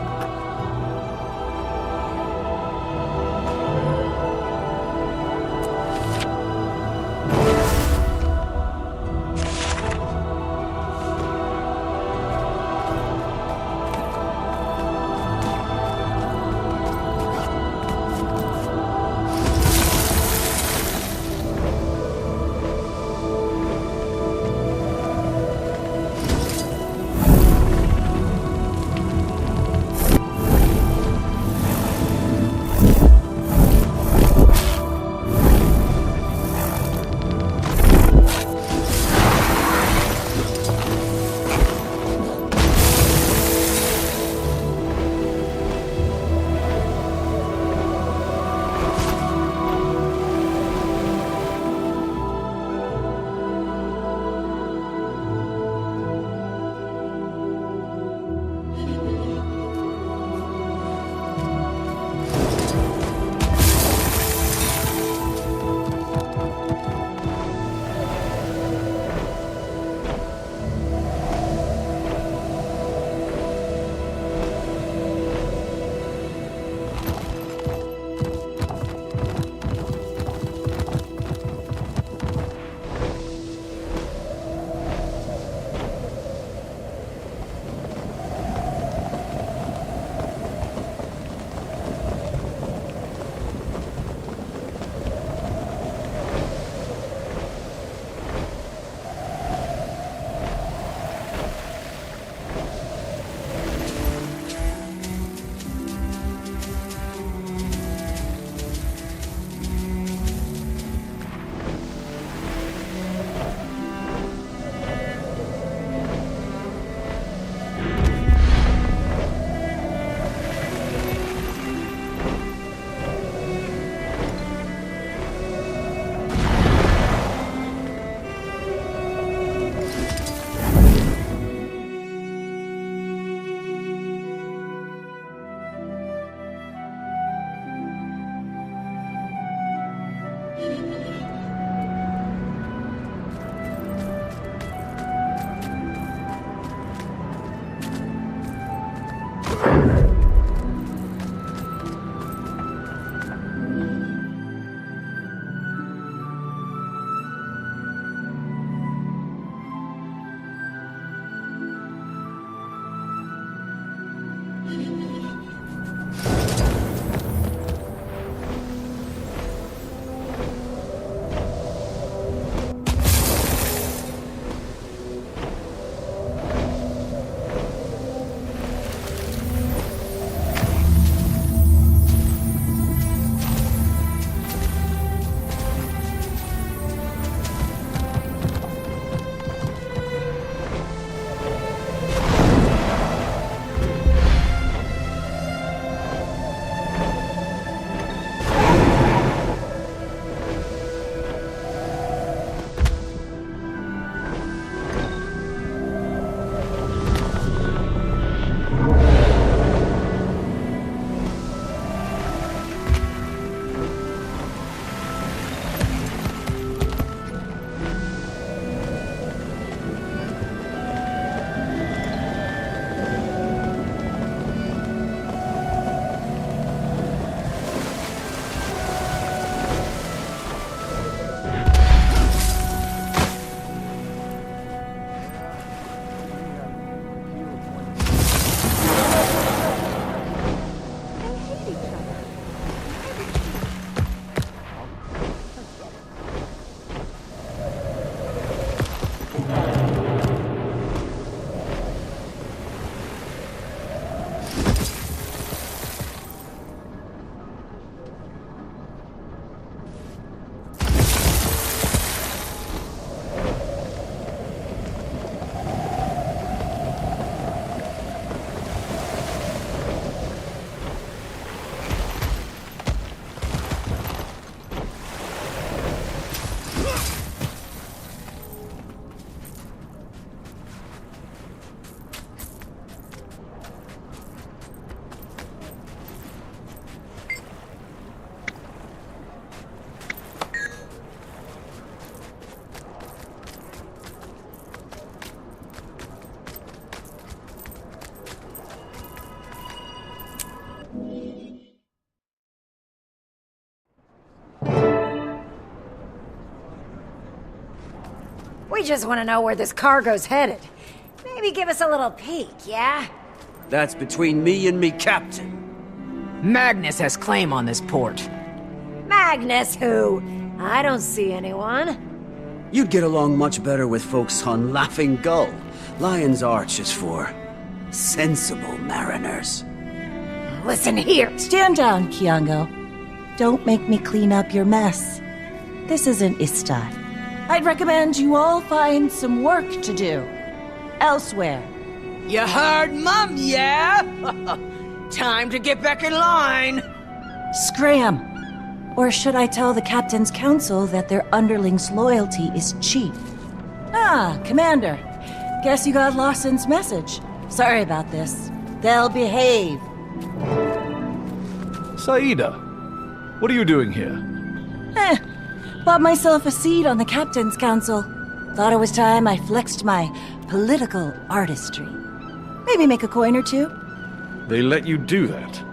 We just want to know where this cargo's headed. Maybe give us a little peek, yeah? That's between me and me captain. Magnus has claim on this port. Magnus who? I don't see anyone. You'd get along much better with folks on Laughing Gull. Lion's Arch is for sensible mariners. Listen here. Stand down, Kiango. Don't make me clean up your mess. This isn't Istad. I'd recommend you all find some work to do. Elsewhere. You heard, Mum, yeah? Time to get back in line. Scram. Or should I tell the Captain's Council that their underling's loyalty is cheap? Ah, Commander. Guess you got Lawson's message. Sorry about this. They'll behave. Saida, what are you doing here? Bought myself a seat on the Captain's Council. Thought it was time I flexed my political artistry. Maybe make a coin or two. They let you do that?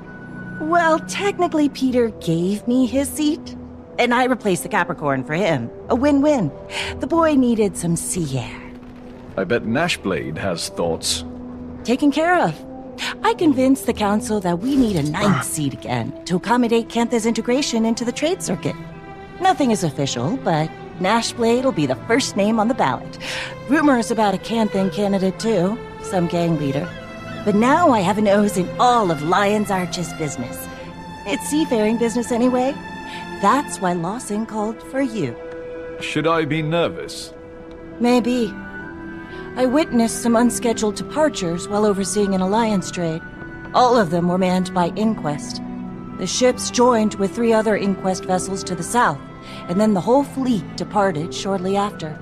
Well, technically Peter gave me his seat, and I replaced the Capricorn for him. A win-win. The boy needed some sea air. I bet Nashblade has thoughts. Taken care of. I convinced the Council that we need a 9th seat again to accommodate Cantha's integration into the trade circuit. Nothing is official, but Nashblade will be the first name on the ballot. Rumors about a Canthan candidate too, some gang leader. But now I have a nose in all of Lion's Arch's business. It's seafaring business anyway. That's why Lawson called for you. Should I be nervous? Maybe. I witnessed some unscheduled departures while overseeing an alliance trade. All of them were manned by Inquest. The ships joined with 3 other Inquest vessels to the south, and then the whole fleet departed shortly after.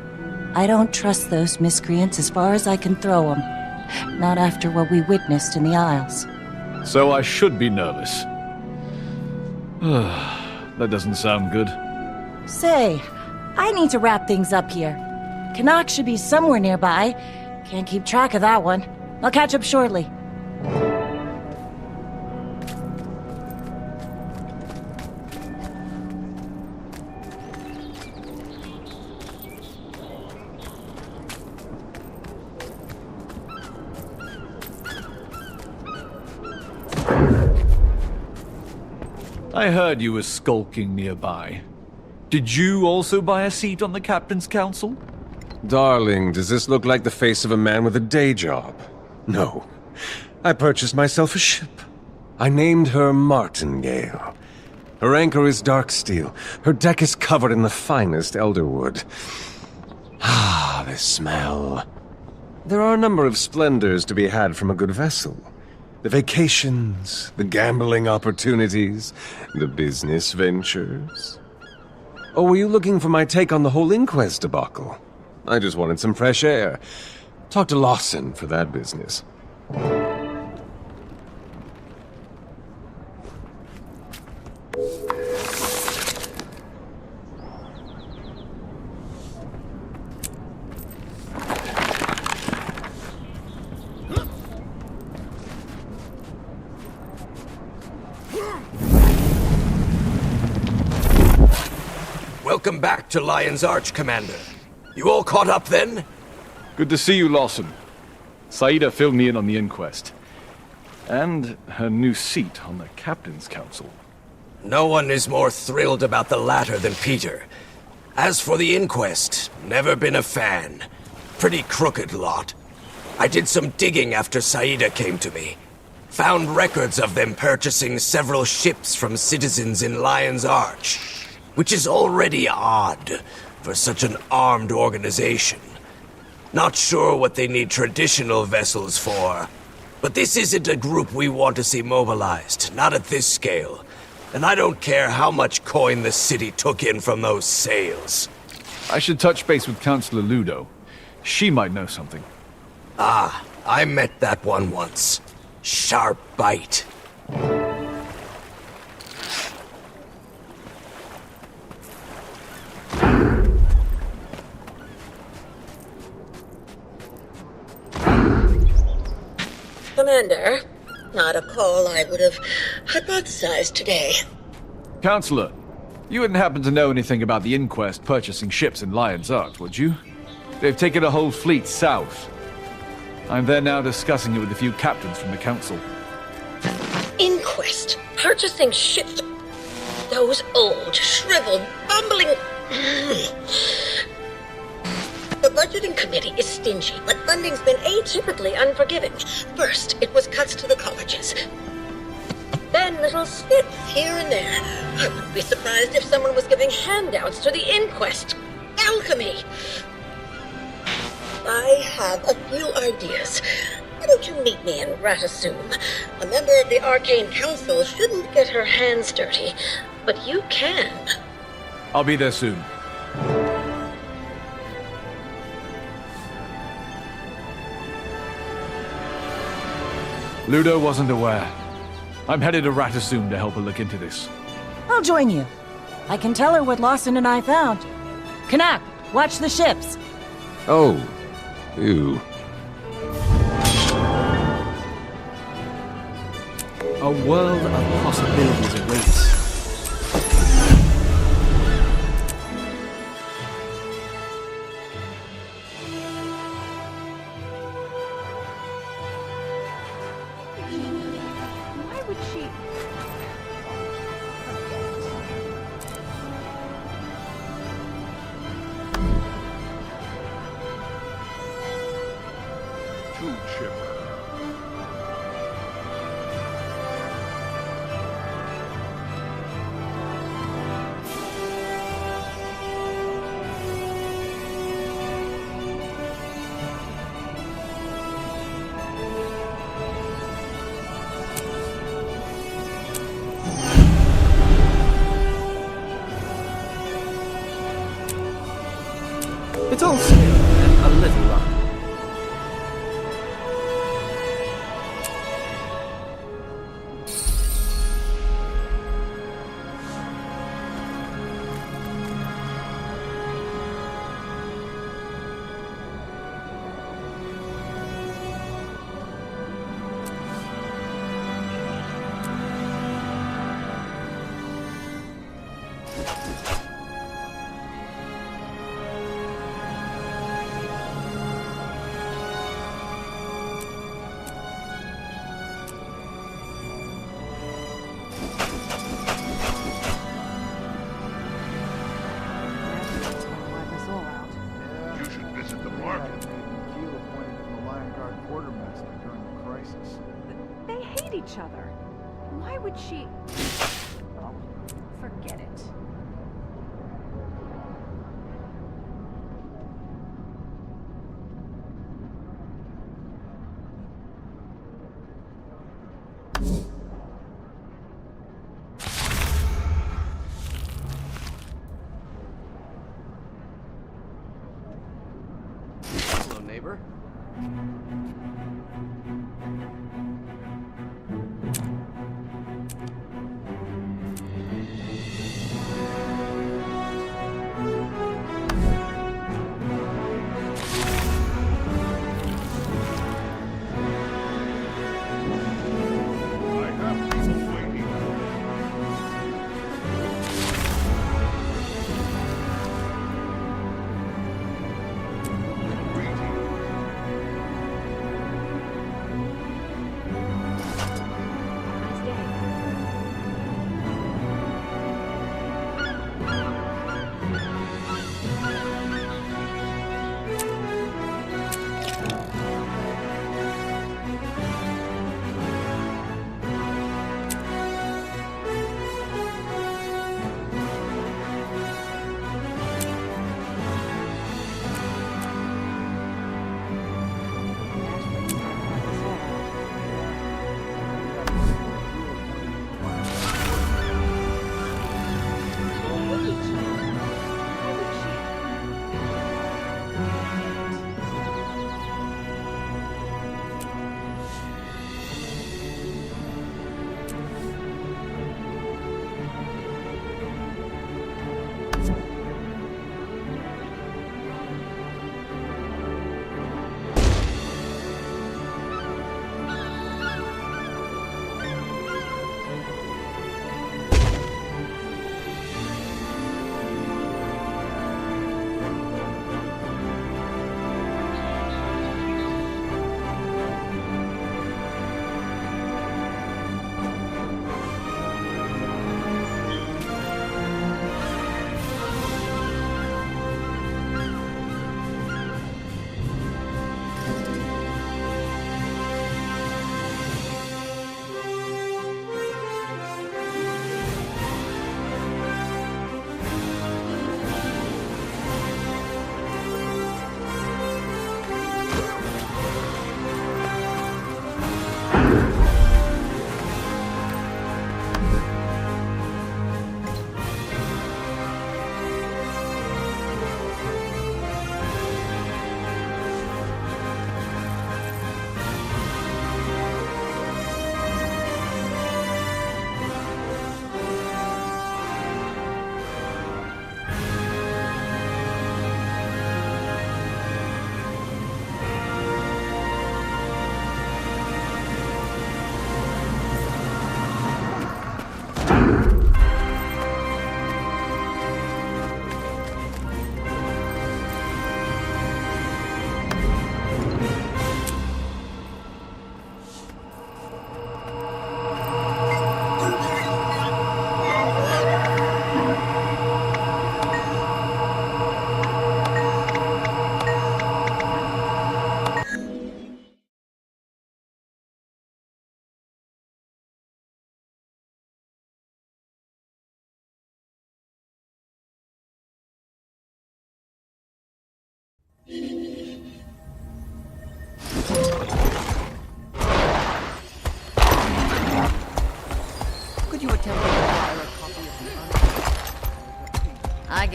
I don't trust those miscreants as far as I can throw them. Not after what we witnessed in the Isles. So I should be nervous. That doesn't sound good. Say, I need to wrap things up here. Canuck should be somewhere nearby. Can't keep track of that one. I'll catch up shortly. I heard you were skulking nearby. Did you also buy a seat on the Captain's Council? Darling, does this look like the face of a man with a day job? No. I purchased myself a ship. I named her Martingale. Her anchor is dark steel. Her deck is covered in the finest elderwood. Ah, the smell. There are a number of splendors to be had from a good vessel. The vacations, the gambling opportunities, the business ventures. Or were you looking for my take on the whole Inquest debacle? I just wanted some fresh air. Talk to Lawson for that business. Welcome back to Lion's Arch, Commander. You all caught up then? Good to see you, Lawson. Saida filled me in on the inquest. And her new seat on the Captain's Council. No one is more thrilled about the latter than Peter. As for the inquest, never been a fan. Pretty crooked lot. I did some digging after Saida came to me. Found records of them purchasing several ships from citizens in Lion's Arch, which is already odd for such an armed organization. Not sure what they need traditional vessels for, but this isn't a group we want to see mobilized, not at this scale. And I don't care how much coin the city took in from those sales. I should touch base with Councillor Ludo. She might know something. Ah, I met that one once. Sharp bite. Commander, not a call I would have hypothesized today. Councillor, you wouldn't happen to know anything about the inquest purchasing ships in Lion's Arch, would you? They've taken a whole fleet south. I'm there now discussing it with a few captains from the council. Inquest. Purchasing ships. Those old, shriveled, bumbling... The budgeting committee is stingy, but funding's been atypically unforgiving. First, it was cuts to the colleges. Then little snips here and there. I wouldn't be surprised if someone was giving handouts to the inquest. Alchemy. I have a few ideas. Why don't you meet me in Ratasum? A member of the Arcane Council shouldn't get her hands dirty, but you can. I'll be there soon. Ludo wasn't aware. I'm headed to Ratasum to help her look into this. I'll join you. I can tell her what Lawson and I found. Kanak, watch the ships. Oh. Ew. A world of possibilities awaits. Why would she... Too chipper. It's all skill and a little luck. They hate each other. Why would she... Oh, forget it. Hello, neighbor.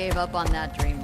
gave up on that dream